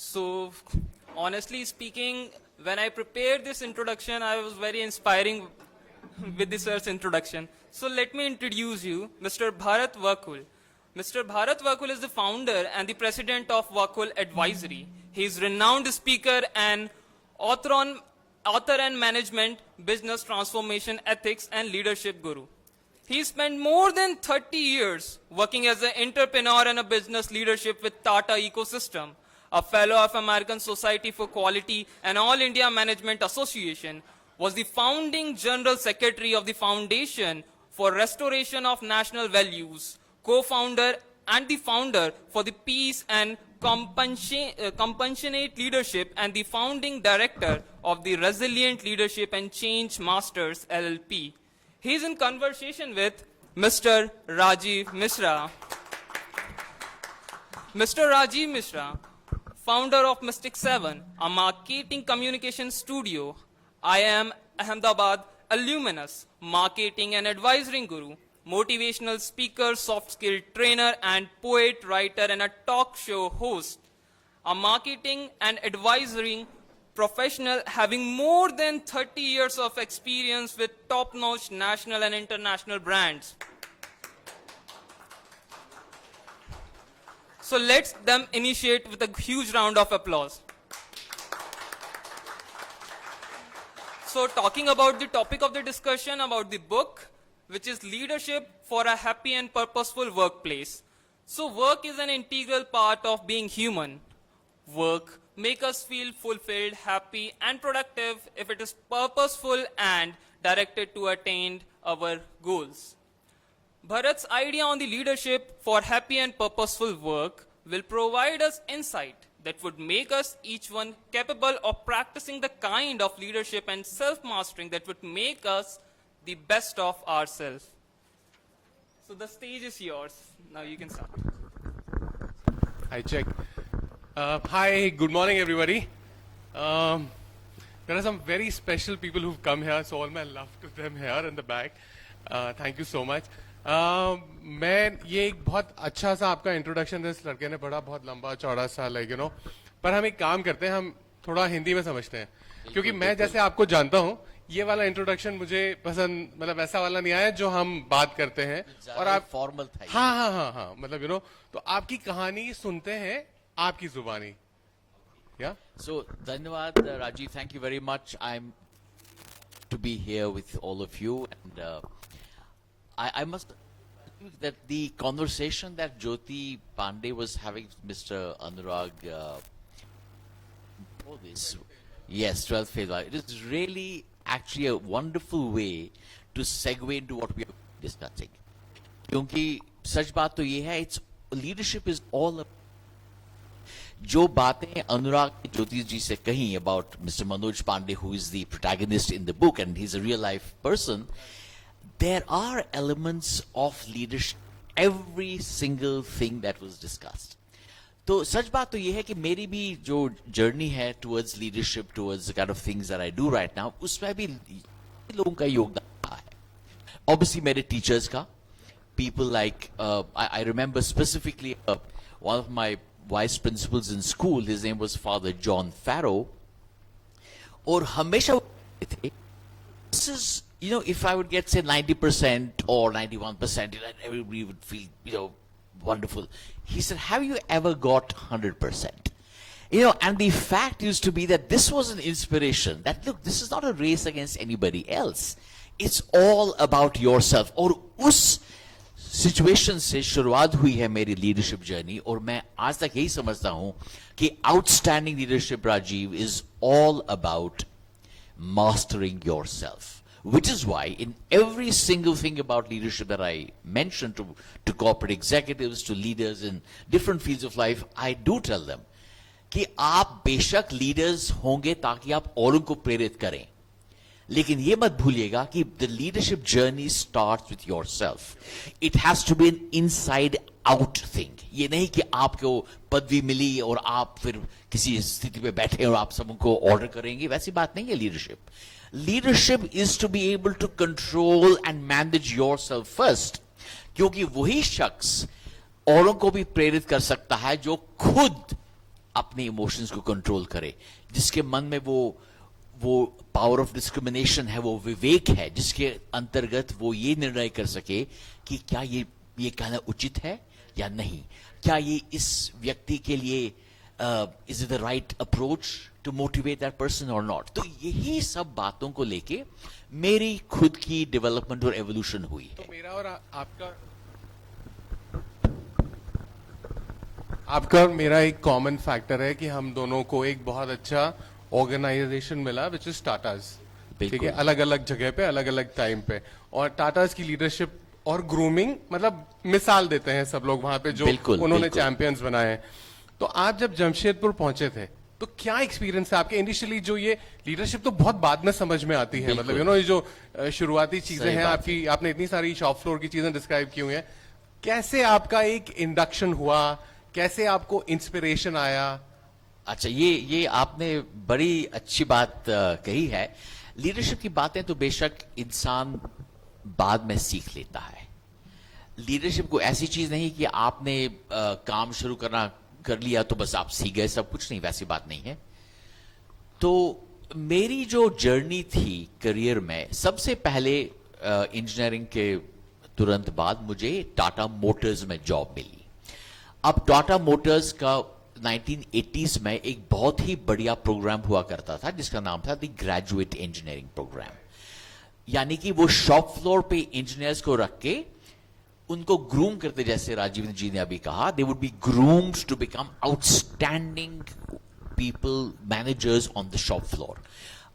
So, honestly speaking, when I prepared this introduction, I was very inspiring with this sir's introduction. So let me introduce you, Mr. Bharat Wakhlu. Mr. Bharat Wakhlu is the founder and the president of Wakhlu Advisory. He is renowned speaker and author and management, business transformation, ethics, and leadership guru. He spent more than 30 years working as an entrepreneur and a business leadership with Tata ecosystem, a fellow of American Society for Quality and All India Management Association, was the founding general secretary of the Foundation for Restoration of National Values, co-founder and the founder for the Peace and Compassionate Leadership, and the founding director of the Resilient Leadership and Change Masters LLP. He is in conversation with Mr. Rajeev Mishra. Mr. Rajeev Mishra, founder of Mystic 7, a marketing communication studio. I am Ahmedabad alumnus, marketing and advisory guru, motivational speaker, soft skill trainer, and poet, writer, and a talk show host. A marketing and advisory professional having more than 30 years of experience with top-notch national and international brands. So let's them initiate with a huge round of applause. So talking about the topic of the discussion, about the book, which is Leadership for a Happy and Purposeful Workplace. So work is an integral part of being human. Work make us feel fulfilled, happy, and productive if it is purposeful and directed to attain our goals. Bharat's idea on the leadership for happy and purposeful work will provide us insight that would make us each one capable of practicing the kind of leadership and self-mastering that would make us the best of ourselves. So the stage is yours. Now you can start. I check. Hi, good morning, everybody. There are some very special people who've come here, so all my love to them here in the back. Thank you so much. मैं ये एक बहुत अच्छा सा आपका introduction इस लड़के ने पढ़ा, बहुत लंबा चौड़ा सा, लाइक यू नो, पर हम एक काम करते हैं, हम थोड़ा हिंदी में समझते हैं, क्योंकि मैं जैसे आपको जानता हूँ, ये वाला इंट्रोडक्शन मुझे पसंद, मतलब ऐसा वाला नहीं आया जो हम बात करते हैं और आप फॉर्मल था। हाँ, मतलब यू नो, तो आपकी कहानी सुनते हैं आपकी जुबानी। या So धन्यवाद Rajiv, thank you very much. I'm to be here with all of you, and I must admit that the conversation that Jyoti Pandey was having with Mr. Anurag, yes, 12th phase, it is really actually a wonderful way to segue into what we are discussing. क्योंकि सच बात तो ये है, it's leadership is all जो बातें अनुराग ने ज्योति जी से कही about Mr. Manoj Pandey, who is the protagonist in the book and he's a real life person, there are elements of leadership every single thing that was discussed. तो सच बात तो ये है कि मेरी भी जो जर्नी है towards leadership, towards the kind of things that I do right now, उसमें भी लोगों का योगदान रहा है. Obviously मेरे teachers का, people like I remember specifically one of my vice principals in school, his name was Father John Farrow, और हमेशा थे, this is, you know, if I would get say 90% or 91%, everybody would feel, you know, wonderful. He said, have you ever got 100%? You know, and the fact used to be that this was an inspiration, that look, this is not a race against anybody else. It's all about yourself. और उस situation से शुरुआत हुई है मेरी leadership journey, और मैं आज तक यही समझता हूं कि outstanding leadership, Rajiv, is all about mastering yourself, which is why in every single thing about leadership that I mentioned to corporate executives, to leaders in different fields of life, I do tell them कि आप बेशक leaders होंगे ताकि आप औरों को प्रेरित करें, लेकिन ये मत भूलिएगा कि the leadership journey starts with yourself. It has to be an inside out thing. ये नहीं कि आपको पदवी मिली और आप फिर किसी स्थिति पे बैठे और आप सबको ऑर्डर करेंगे, वैसी बात नहीं है leadership. Leadership is to be able to control and manage yourself first, क्योंकि वही शख्स औरों को भी प्रेरित कर सकता है जो खुद अपने इमोशंस को कंट्रोल करे, जिसके मन में वो पावर ऑफ डिस्क्रिमिनेशन है, वो विवेक है, जिसके अंतर्गत वो ये निर्णय कर सके कि क्या ये कहना उचित है या नहीं, क्या ये इस व्यक्ति के लिए is it the right approach to motivate that person और नॉट. तो यही सब बातों को लेके मेरी खुद की डेवलपमेंट और एवोल्यूशन हुई है. तो मेरा और आपका और मेरा एक कॉमन फैक्टर है कि हम दोनों को एक बहुत अच्छा ऑर्गेनाइजेशन मिला विच इज टाटाज. ठीक है, अलग अलग जगह पे अलग अलग टाइम पे, और टाटाज की लीडरशिप और ग्रूमिंग मतलब मिसाल देते हैं सब लोग वहां पे जो उन्होंने चैंपियंस बनाए हैं. तो आप जब जमशेदपुर पहुंचे थे तो क्या एक्सपीरियंस है आपके इनिशियली? जो ये लीडरशिप तो बहुत बाद में समझ में आती है, मतलब ये जो शुरुआती चीजें हैं आपकी, आपने इतनी सारी शॉप फ्लोर की चीजें डिस्क्राइब की हुई हैं. कैसे आपका एक इंडक्शन हुआ, कैसे आपको इंस्पिरेशन आया? अच्छा, ये आपने बड़ी अच्छी बात कही है. लीडरशिप की बातें तो बेशक इंसान बाद में सीख लेता है. लीडरशिप को ऐसी चीज नहीं कि आपने काम शुरू कर लिया तो बस आप सीख गए सब कुछ, नहीं, वैसी बात नहीं है. तो मेरी जो जर्नी थी करियर में, सबसे पहले इंजीनियरिंग के तुरंत बाद मुझे टाटा मोटर्स में जॉब मिली. अब टाटा मोटर्स का 1980s में एक बहुत ही बढ़िया प्रोग्राम हुआ करता था जिसका नाम था द ग्रेजुएट इंजीनियरिंग प्रोग्राम. यानी कि वो शॉप फ्लोर पे इंजीनियर्स को रख के उनको ग्रूम करते, जैसे राजीव जी ने अभी कहा, they would be groomed to become outstanding people, managers on the shop floor.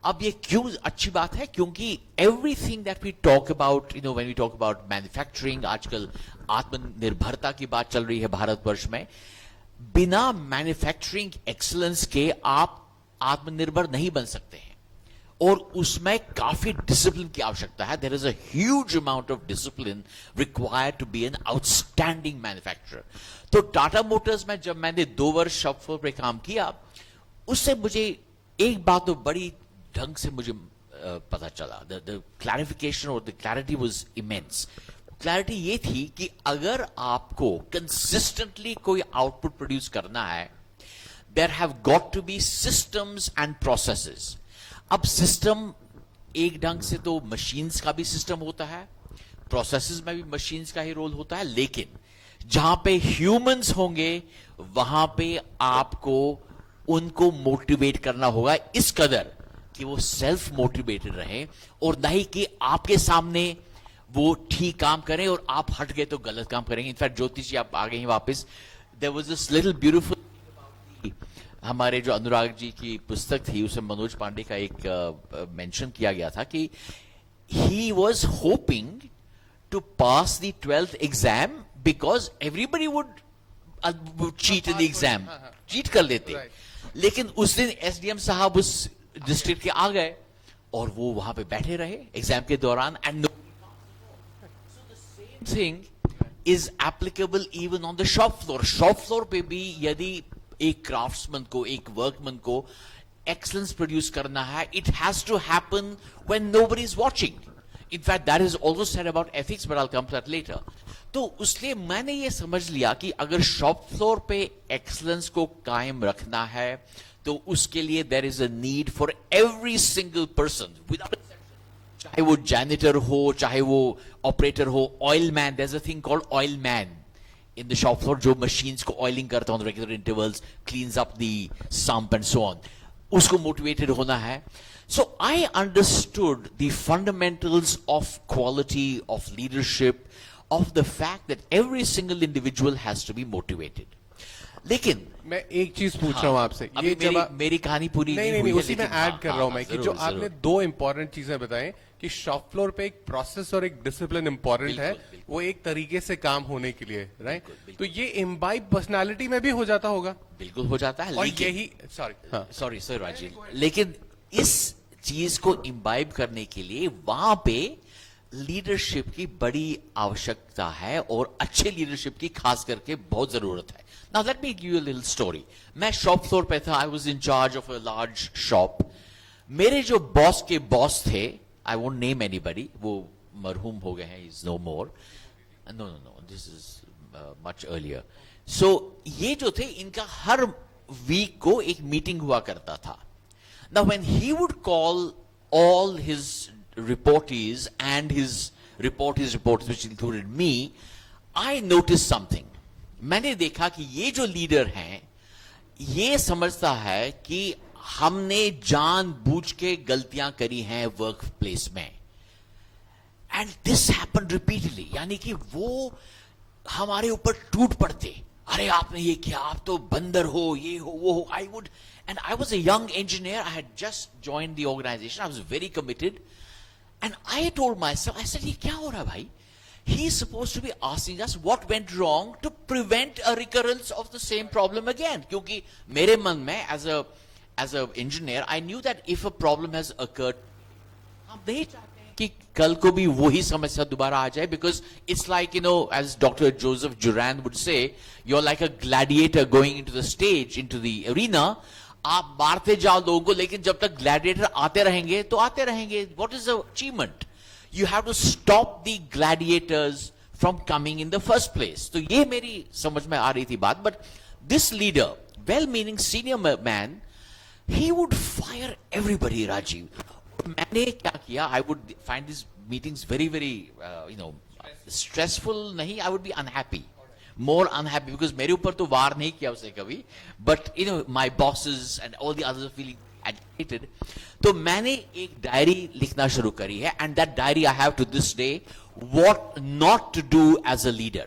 अब ये क्यों अच्छी बात है? क्योंकि everything that we talk about, when we talk about manufacturing, आजकल आत्मनिर्भरता की बात चल रही है भारतवर्ष में. बिना मैन्युफैक्चरिंग एक्सीलेंस के आप आत्मनिर्भर नहीं बन सकते हैं, और उसमें काफी डिसिप्लिन की आवश्यकता है. There is a huge amount of discipline required to be an outstanding manufacturer. तो टाटा मोटर्स में जब मैंने 2 वर्ष शॉप फ्लोर पे काम किया, उससे मुझे एक बात तो बड़ी ढंग से मुझे पता चला. द क्लैरिफिकेशन और the clarity was immense. Clarity ये थी कि अगर आपको कंसिस्टेंटली कोई आउटपुट प्रोड्यूस करना है, there have got to be systems and processes. अब सिस्टम एक ढंग से तो मशीन्स का भी सिस्टम होता है, प्रोसेसेस में भी मशीन्स का ही रोल होता है, लेकिन जहां पे ह्यूमंस होंगे वहां पे आपको उनको मोटिवेट करना होगा इस कदर कि वो सेल्फ मोटिवेटेड रहे, और नहीं कि आपके सामने वो ठीक काम करें और आप हट गए तो गलत काम करेंगे. इनफैक्ट ज्योति जी आप आ गए हैं वापस. There was this little beautiful, हमारे जो अनुराग जी की पुस्तक थी उसमें मनोज पांडे का एक मेंशन किया गया था कि he was hoping to pass the 12th exam because everybody would cheat in the exam, cheat कर लेते. लेकिन उस दिन एसडीएम साहब उस डिस्ट्रिक्ट के आ गए और वो वहां पे बैठे रहे एग्जाम के दौरान. And thing is applicable even on the shop floor. Shop floor पे भी यदि एक क्राफ्ट्समैन को, एक वर्कमैन को एक्सलेंस प्रोड्यूस करना है, it has to happen when nobody is watching. In fact that is also said about ethics, but I will come to that later. तो उसलिए मैंने ये समझ लिया कि अगर शॉप फ्लोर पे एक्सलेंस को कायम रखना है तो उसके लिए there is a need for every single person, without, चाहे वो जैनिटर हो, चाहे वो ऑपरेटर हो, oil man. There is a thing called oil man in the shop floor जो machines को oiling करता है on regular intervals, cleans up the sump and so on. उसको motivated होना है. So I understood the fundamentals of quality, of leadership, of the fact that every single individual has to be motivated. लेकिन मैं एक चीज पूछ रहा हूं आपसे. ये मेरी कहानी पूरी नहीं हुई है, उसी में ऐड कर रहा हूं मैं कि जो आपने 2 इंपॉर्टेंट चीजें बताएं कि शॉप फ्लोर पे एक प्रोसेस और एक डिसिप्लिन इंपॉर्टेंट है, वो एक तरीके से काम होने के लिए, राइट? तो ये इम्बाइब पर्सनालिटी में भी हो जाता होगा. बिल्कुल हो जाता है. और यही सॉरी राजीव, लेकिन इस चीज को इम्बाइब करने के लिए वहां पे लीडरशिप की बड़ी आवश्यकता है, और अच्छे लीडरशिप की खास करके बहुत जरूरत है. Now let me give you a little story. मैं शॉप फ्लोर पे था. I was in charge of a large shop. मेरे जो बॉस के बॉस थे, I won't name anybody, वो मरहूम हो गए हैं, he's no more. No, this is much earlier. So ये जो थे, इनका हर वीक को एक मीटिंग हुआ करता था. Now when he would call all his reportees and his reportees which included me, I noticed something. मैंने देखा कि ये जो लीडर हैं ये समझता है कि हमने जानबूझ के गलतियां करी हैं वर्क प्लेस में. And this happened repeatedly. यानी कि वो हमारे ऊपर टूट पड़ते. अरे आपने ये किया, आप तो बंदर हो, ये हो वो हो. I would, and I was a young engineer. I had just joined the organization. I was very committed. And I told myself, I said, ये क्या हो रहा है भाई? He's supposed to be asking us what went wrong to prevent a recurrence of the same problem again. क्योंकि मेरे मन में as a engineer, I knew that if a problem has occurred, हम नहीं चाहते हैं कि कल को भी वही समस्या दोबारा आ जाए. Because it's like, as Dr. Joseph Durand would say, you're like a gladiator going into the stage, into the arena. आप मारते जाओ लोगों को, लेकिन जब तक ग्लैडिएटर आते रहेंगे तो आते रहेंगे. What is the achievement? You have to stop the gladiators from coming in the first place. तो ये मेरी समझ में आ रही थी बात. But this leader, well-meaning senior man, he would fire everybody, Rajiv. मैंने क्या किया? I would find these meetings very, very, stressful. नहीं, I would be unhappy. More unhappy because मेरे ऊपर तो वार नहीं किया उसने कभी. But my bosses and all the others are feeling agitated. तो मैंने एक डायरी लिखना शुरू करी है. And that diary I have to this day, what not to do as a leader.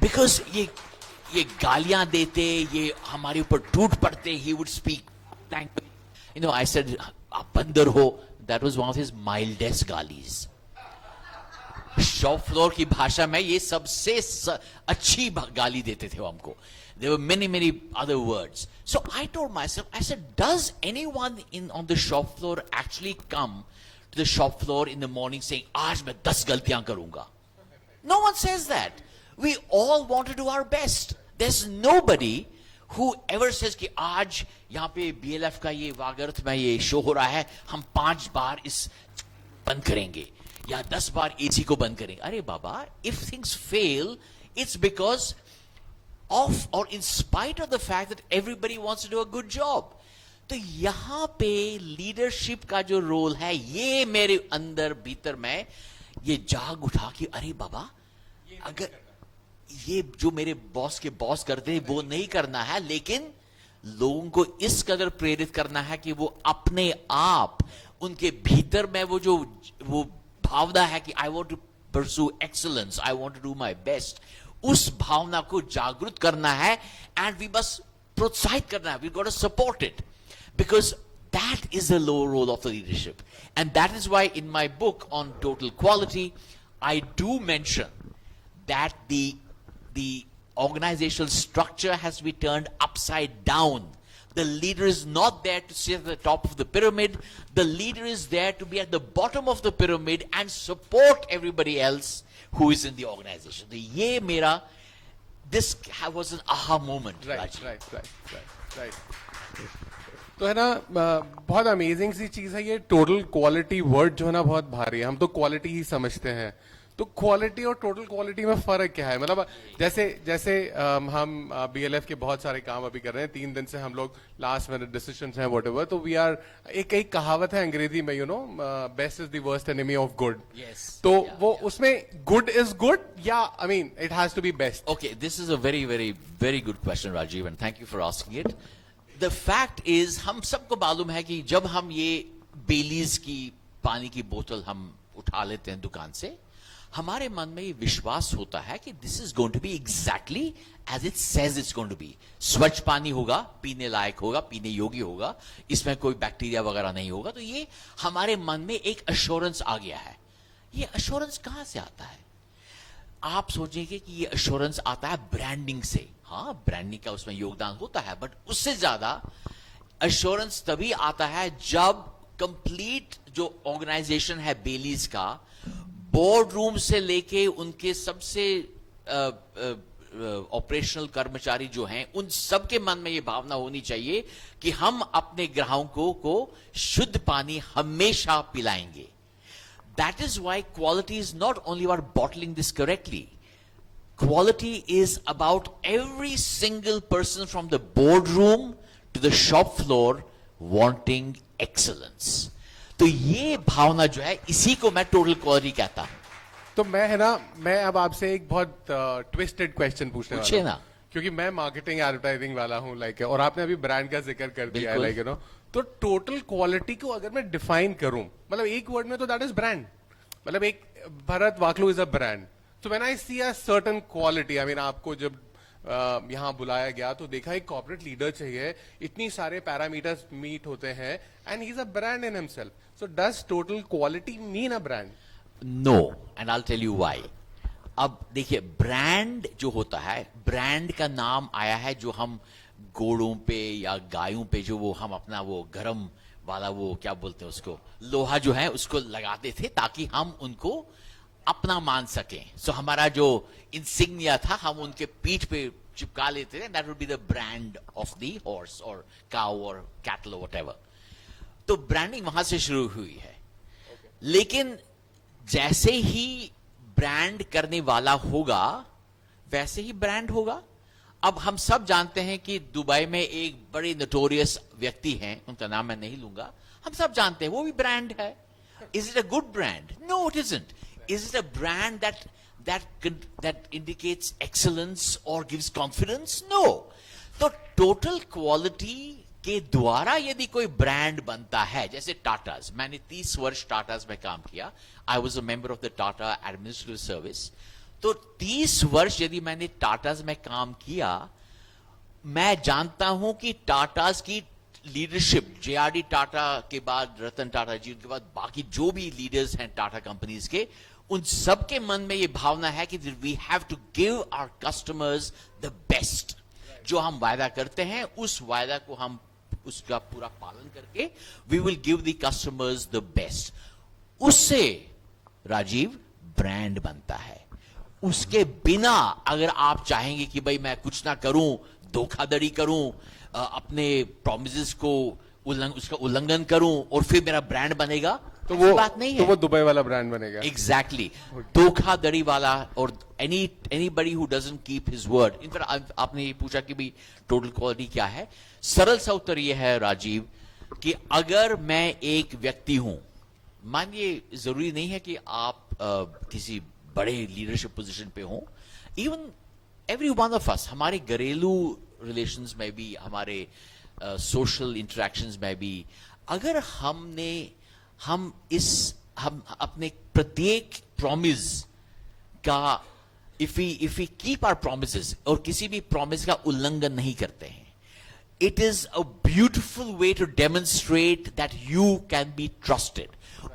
Because ये गालियां देते, ये हमारे ऊपर टूट पड़ते. He would speak language. I said, आप बंदर हो. That was one of his mildest galis. Shop floor की भाषा में ये सबसे अच्छी गाली देते थे वो हमको. There were many other words. So I told myself, I said, does anyone on the shop floor actually come to the shop floor in the morning saying, आज मैं 10 गलतियां करूंगा? No one says that. We all want to do our best. There's nobody who ever says कि आज यहाँ पे BLF का ये वागर्थ में ये शो हो रहा है, हम 5 बार इस बंद करेंगे या 10 बार एसी को बंद करेंगे. अरे बाबा, if things fail, it's because of or in spite of the fact that everybody wants to do a good job. तो यहां पे लीडरशिप का जो रोल है, ये मेरे अंदर भीतर में ये जाग उठा कि अरे बाबा, अगर ये जो मेरे बॉस के बॉस करते हैं वो नहीं करना है, लेकिन लोगों को इस कदर प्रेरित करना है कि वो अपने आप उनके भीतर में वो भावना है कि I want to pursue excellence, I want to do my best, उस भावना को जागृत करना है. एंड वी बस प्रोत्साहित करना है. We got to support it because that is the low role of the leadership. And that is why in my book on total quality I do mention that the organizational structure has to be turned upside down. The leader is not there to sit at the top of the pyramid. The leader is there to be at the bottom of the pyramid and support everybody else who is in the organization. This was an aha moment. Right. तो है ना, बहुत amazing सी चीज है ये total quality word जो है ना, बहुत भारी है. हम तो क्वालिटी ही समझते हैं. तो क्वालिटी और टोटल क्वालिटी में फर्क क्या है? मतलब जैसे हम BLF के बहुत सारे काम अभी कर रहे हैं. 3 दिन से हम लोग लास्ट मिनट डिसीजंस हैं व्हाटएवर. तो वी आर एक कहावत है अंग्रेजी में, best is the worst enemy of good. तो वो उसमें गुड इज गुड या I mean it has to be best. Okay, this is a very very very good question Rajiv, and thank you for asking it. The fact is, हम सबको मालूम है कि जब हम ये बेलीज की पानी की बोतल हम उठा लेते हैं दुकान से, हमारे मन में ये विश्वास होता है कि this is going to be exactly as it says it's going to be. स्वच्छ पानी होगा, पीने लायक होगा, पीने योग्य होगा, इसमें कोई बैक्टीरिया वगैरह नहीं होगा. तो ये हमारे मन में एक अश्योरेंस आ गया है. ये अश्योरेंस कहां से आता है? आप सोचेंगे कि ये अश्योरेंस आता है ब्रांडिंग से. हाँ, ब्रांडिंग का उसमें योगदान होता है, बट उससे ज्यादा अश्योरेंस तभी आता है जब कंप्लीट जो ऑर्गेनाइजेशन है बेलीज का, बोर्ड रूम से लेके उनके सबसे ऑपरेशनल कर्मचारी जो हैं, उन सबके मन में ये भावना होनी चाहिए कि हम अपने ग्राहकों को शुद्ध पानी हमेशा पिलाएंगे. That is why quality is not only about bottling this correctly. quality is about every single person from the boardroom to the shop floor wanting excellence. तो ये भावना जो है, इसी को मैं टोटल क्वालिटी कहता हूं. तो मैं अब आपसे एक बहुत ट्विस्टेड क्वेश्चन पूछने वाला हूं. ना. क्योंकि मैं मार्केटिंग एडवर्टाइजिंग वाला हूं, लाइक, और आपने अभी ब्रांड का जिक्र कर दिया है, लाइक, तो टोटल क्वालिटी को अगर मैं डिफाइन करूं, मतलब एक वर्ड में, तो दैट इज ब्रांड. मतलब एक Bharat Wakloo is a brand. तो when I see a certain quality, I mean, आपको जब यहां बुलाया गया तो देखा एक कॉर्पोरेट लीडर चाहिए, इतनी सारे पैरामीटर्स मीट होते हैं, and he is a brand in himself. So does total quality mean a brand? No, and I will tell you why. अब देखिए, ब्रांड जो होता है, ब्रांड का नाम आया है जो हम घोड़ों पे या गायों पे जो वो हम अपना वो गरम वाला वो क्या बोलते हैं उसको, लोहा जो है उसको लगाते थे ताकि हम उनको अपना मान सकें. सो हमारा जो इंसिग्निया था हम उनके पीठ पे चिपका लेते थे. That would be the brand of the horse और काउ और कैटल और व्हाटएवर. तो ब्रांडिंग वहां से शुरू हुई है. लेकिन जैसे ही ब्रांड करने वाला होगा वैसे ही ब्रांड होगा. अब हम सब जानते हैं कि दुबई में एक बड़े नोटोरियस व्यक्ति हैं, उनका नाम मैं नहीं लूंगा, हम सब जानते हैं, वो भी ब्रांड है. Is it a good brand? No, it isn't. Is it a brand that indicates excellence or gives confidence? No. तो टोटल क्वालिटी के द्वारा यदि कोई ब्रांड बनता है, जैसे टाटाज, मैंने 30 वर्ष टाटाज में काम किया. I was a member of the Tata administrative service. तो 30 वर्ष यदि मैंने टाटाज में काम किया, मैं जानता हूं कि टाटाज की लीडरशिप, जेआरडी टाटा के बाद रतन टाटा जी, उनके बाद बाकी जो भी लीडर्स हैं टाटा कंपनीज के, उन सब के मन में ये भावना है कि we have to give our customers the best. जो हम वायदा करते हैं उस वायदा को हम उसका पूरा पालन करके we will give the customers the best. उससे राजीव ब्रांड बनता है. उसके बिना अगर आप चाहेंगे कि भाई मैं कुछ ना करूं, धोखाधड़ी करूं, अपने प्रोमिसेस को उसका उल्लंघन करूं और फिर मेरा ब्रांड बनेगा, तो वो बात नहीं है. तो वो दुबई वाला ब्रांड बनेगा. एग्जैक्टली. धोखाधड़ी वाला और anybody who doesn't keep his word. In fact आपने ये पूछा कि भाई टोटल क्वालिटी क्या है. सरल सा उत्तर ये है राजीव कि अगर मैं एक व्यक्ति हूं, मानिए जरूरी नहीं है कि आप किसी बड़े लीडरशिप पोजीशन पे हो. Even every one of us, हमारे घरेलू रिलेशंस में भी, हमारे सोशल इंटरेक्शंस में भी, अगर हम अपने प्रत्येक प्रॉमिस का if we keep our promises और किसी भी प्रॉमिस का उल्लंघन नहीं करते हैं, it is a beautiful way to demonstrate that you can be trusted.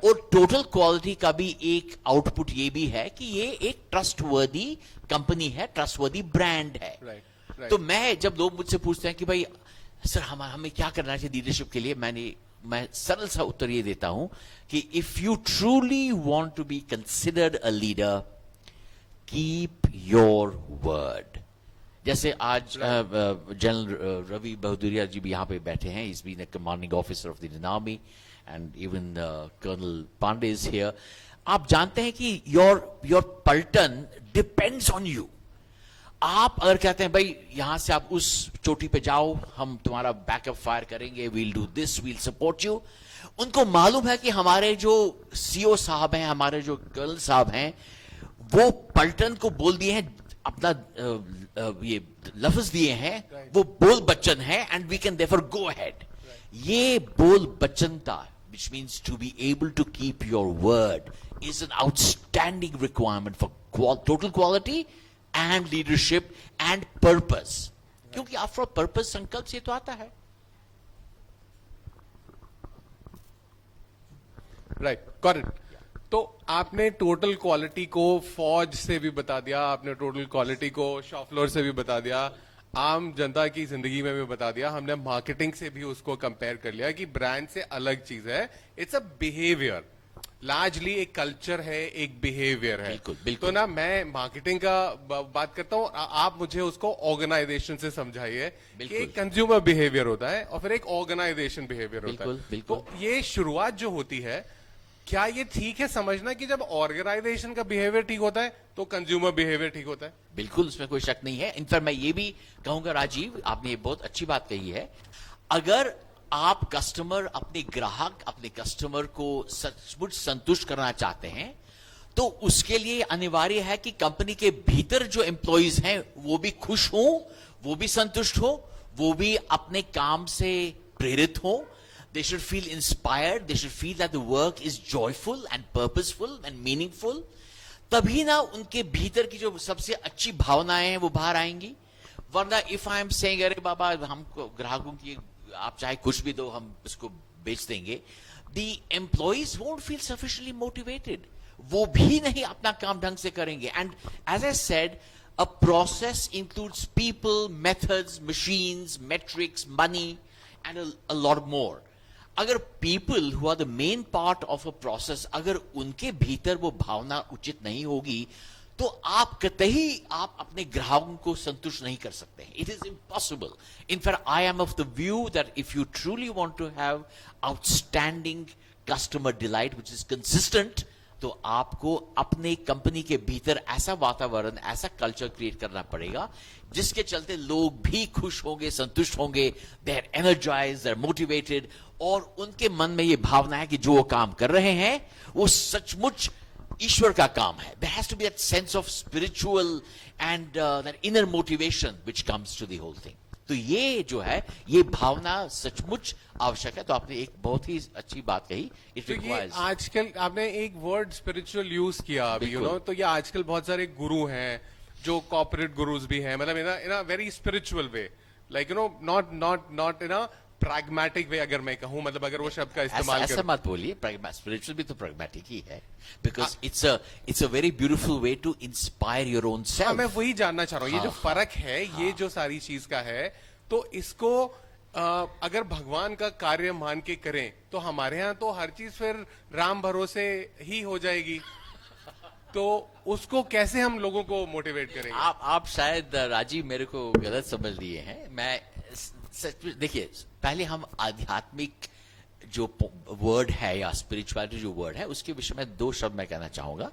और टोटल क्वालिटी का भी एक आउटपुट ये भी है कि ये एक ट्रस्टवर्दी कंपनी है, ट्रस्टवर्दी ब्रांड है. right. तो मैं, जब लोग मुझसे पूछते हैं कि भाई सर हमें क्या करना चाहिए लीडरशिप के लिए, मैं सरल सा उत्तर ये देता हूं कि if you truly want to be considered a leader, keep your word. जैसे आज जनरल रवि बहादुरिया जी भी यहां पे बैठे हैं. Is been a commanding officer of the Indian Army and even colonel Pandey is here. आप जानते हैं कि योर पलटन डिपेंड्स ऑन यू. आप अगर कहते हैं भाई यहां से आप उस चोटी पे जाओ, हम तुम्हारा बैकअप फायर करेंगे, we'll do this, we'll support you. उनको मालूम है कि हमारे जो सीओ साहब हैं, हमारे जो कर्नल साहब हैं, वो पलटन को बोल दिए हैं, अपना ये लफ्ज दिए हैं, वो बोल बच्चन है, and we can therefore go ahead. ये बोल बच्चनता, which means to be able to keep your word, is an outstanding requirement for total quality and leadership and purpose. क्योंकि after all purpose संकल्प से तो आता है. Right, correct. तो आपने टोटल क्वालिटी को फौज से भी बता दिया, आपने टोटल क्वालिटी को शॉप फ्लोर से भी बता दिया, आम जनता की जिंदगी में भी बता दिया, हमने मार्केटिंग से भी उसको कंपेयर कर लिया कि ब्रांड से अलग चीज है. इट्स अ बिहेवियर, लार्जली एक कल्चर है, एक बिहेवियर है. बिल्कुल, बिल्कुल. तो ना मैं मार्केटिंग का बात करता हूँ, आप मुझे उसको ऑर्गेनाइजेशन से समझाइए कि एक कंज्यूमर बिहेवियर होता है और फिर एक ऑर्गेनाइजेशन बिहेवियर होता है. बिल्कुल. तो ये शुरुआत जो होती है, क्या ये ठीक है समझना कि जब ऑर्गेनाइजेशन का बिहेवियर ठीक होता है तो कंज्यूमर बिहेवियर ठीक होता है? बिल्कुल, उसमें कोई शक नहीं है। इनफैक्ट मैं ये भी कहूंगा राजीव, आपने ये बहुत अच्छी बात कही है। अगर आप कस्टमर, अपने ग्राहक, अपने कस्टमर को सचमुच संतुष्ट करना चाहते हैं, तो उसके लिए अनिवार्य है कि कंपनी के भीतर जो एम्प्लॉइज हैं वो भी खुश हों, वो भी संतुष्ट हो, वो भी अपने काम से प्रेरित हो। They should feel inspired. They should feel that the work is joyful and purposeful and meaningful. तभी ना उनके भीतर की जो सबसे अच्छी भावनाएं हैं वो बाहर आएंगी। वरना इफ आई एम सेइंग अरे बाबा हमको ग्राहकों की आप चाहे कुछ भी दो हम इसको बेच देंगे, the employees won't feel sufficiently motivated. वो भी नहीं अपना काम ढंग से करेंगे। And as I said, a process includes people, methods, machines, metrics, money, and a lot more. अगर people who are the main part of a process, अगर उनके भीतर वो भावना उचित नहीं होगी, तो आप कतई आप अपने ग्राहकों को संतुष्ट नहीं कर सकते। It is impossible. In fact, I am of the view that if you truly want to have outstanding customer delight, which is consistent, तो आपको अपने कंपनी के भीतर ऐसा वातावरण, ऐसा कल्चर क्रिएट करना पड़ेगा जिसके चलते लोग भी खुश होंगे, संतुष्ट होंगे, they are energized, they are motivated, और उनके मन में ये भावना है कि जो वो काम कर रहे हैं वो सचमुच ईश्वर का काम है। There has to be that sense of spiritual and that inner motivation which comes to the whole thing. तो ये जो है, ये भावना सचमुच आवश्यक है। तो आपने एक बहुत ही अच्छी बात कही। It तो ये requires आजकल आपने एक वर्ड स्पिरिचुअल यूज किया अभी, यू नो, तो ये आजकल बहुत सारे गुरु हैं जो कॉर्पोरेट गुरुज भी हैं, मतलब in a very spiritual way, like you know, not in a pragmatic way, अगर मैं कहूं, मतलब अगर वो शब्द का इस्तेमाल ऐसा मत बोलिए। स्पिरिचुअल भी तो प्रैग्मेटिक ही है, because it's a very beautiful way to inspire your own self. मैं वही जानना चाह रहा हूँ, ये जो फर्क है, ये जो सारी चीज का है, तो इसको अगर भगवान का कार्य मान के करें तो हमारे यहाँ तो हर चीज फिर राम भरोसे ही हो जाएगी, तो उसको कैसे हम लोगों को मोटिवेट करेंगे? आप शायद राजीव मेरे को गलत समझ लिए हैं। मैं देखिए, पहले हम आध्यात्मिक जो वर्ड है या स्पिरिचुअलिटी जो वर्ड है उसके विषय में दो शब्द मैं कहना चाहूंगा।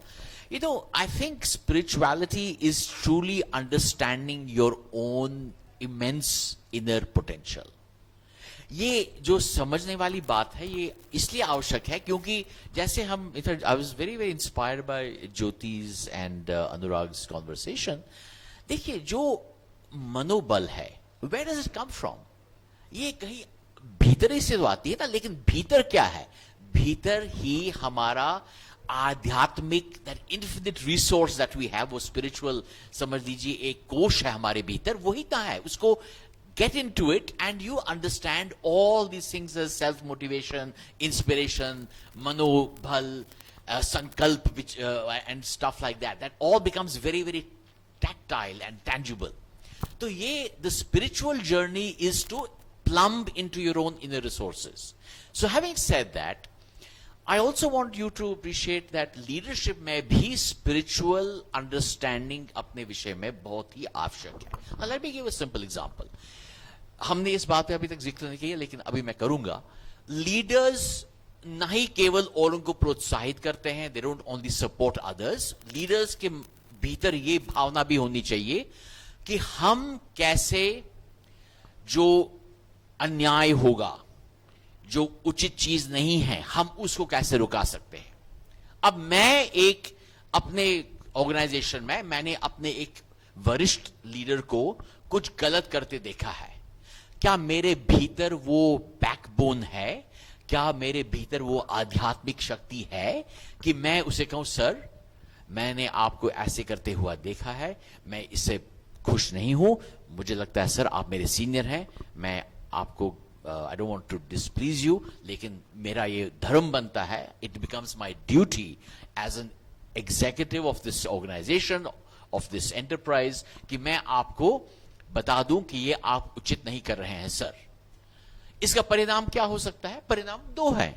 You know, I think spirituality is truly understanding your own immense inner potential. ये जो समझने वाली बात है, ये इसलिए आवश्यक है क्योंकि जैसे हम, I was very very inspired by Jyoti's and Anurag's conversation. देखिए, जो मनोबल है, where does it come from? ये कहीं भीतर ही से तो आती है ना, लेकिन भीतर क्या है? भीतर ही हमारा आध्यात्मिक, that infinite resource that we have, वो स्पिरिचुअल समझ लीजिए एक कोश है हमारे भीतर, वही कहाँ है? उसको get into it and you understand all these things as self-motivation, inspiration, manobhal, sankalp, which, and stuff like that. That all becomes very, very tactile and tangible. So the spiritual journey is to plumb into your own inner resources. So having said that, I also want you to appreciate that leadership में भी spiritual understanding अपने विषय में बहुत ही आवश्यक है। Now let me give a simple example. हमने इस बात पे अभी तक जिक्र नहीं किया, लेकिन अभी मैं करूंगा। लीडर्स ना ही केवल औरों को प्रोत्साहित करते हैं, they don't only support others. Leaders के भीतर ये भावना भी होनी चाहिए कि हम कैसे जो अन्याय होगा, जो उचित चीज नहीं है, हम उसको कैसे रुका सकते हैं। अब मैं एक अपने ऑर्गेनाइजेशन में मैंने अपने एक वरिष्ठ लीडर को कुछ गलत करते देखा है। क्या मेरे भीतर वो बैकबोन है? क्या मेरे भीतर वो आध्यात्मिक शक्ति है कि मैं उसे कहूं, सर मैंने आपको ऐसे करते हुआ देखा है, मैं इससे खुश नहीं हूं, मुझे लगता है सर आप मेरे सीनियर हैं, मैं आपको I don't want to displease you, लेकिन मेरा ये धर्म बनता है, it becomes my duty as an executive of this organisation, of this enterprise, कि मैं आपको बता दूं कि ये आप उचित नहीं कर रहे हैं सर। इसका परिणाम क्या हो सकता है? परिणाम दो है।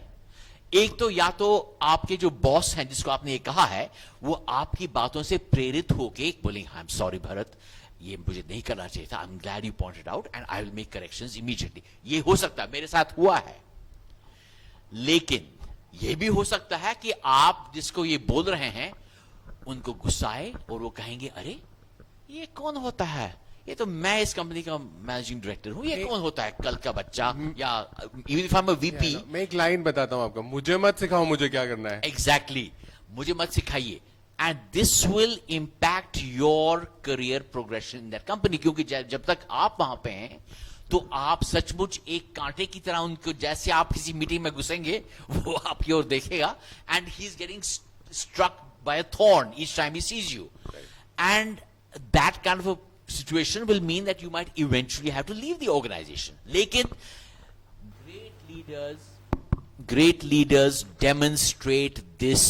एक तो या तो आपके जो बॉस हैं जिसको आपने ये कहा है, वो आपकी बातों से प्रेरित होके बोलेंगे, आई एम सॉरी भरत, ये मुझे नहीं करना चाहिए था, I am glad you pointed out and I will make corrections immediately. ये हो सकता है, मेरे साथ हुआ है। लेकिन ये भी हो सकता है कि आप जिसको ये बोल रहे हैं उनको गुस्सा आए और वो कहेंगे अरे ये कौन होता है, ये तो मैं इस कंपनी का मैनेजिंग डायरेक्टर हूं, ये कौन होता है कल का बच्चा, या even if I am a VP. मैं एक लाइन बताता हूं आपको, मुझे मत सिखाओ मुझे क्या करना है। एग्जैक्टली, मुझे मत सिखाइए। And this will impact your career progression in that company, क्योंकि जब तक आप वहां पे हैं तो आप सचमुच एक कांटे की तरह उनको, जैसे आप किसी मीटिंग में घुसेंगे वो आपकी ओर देखेगा, and he is getting struck by a thorn each time he sees you, and that kind of a situation will mean that you might eventually have to leave the organisation. लेकिन great leaders demonstrate this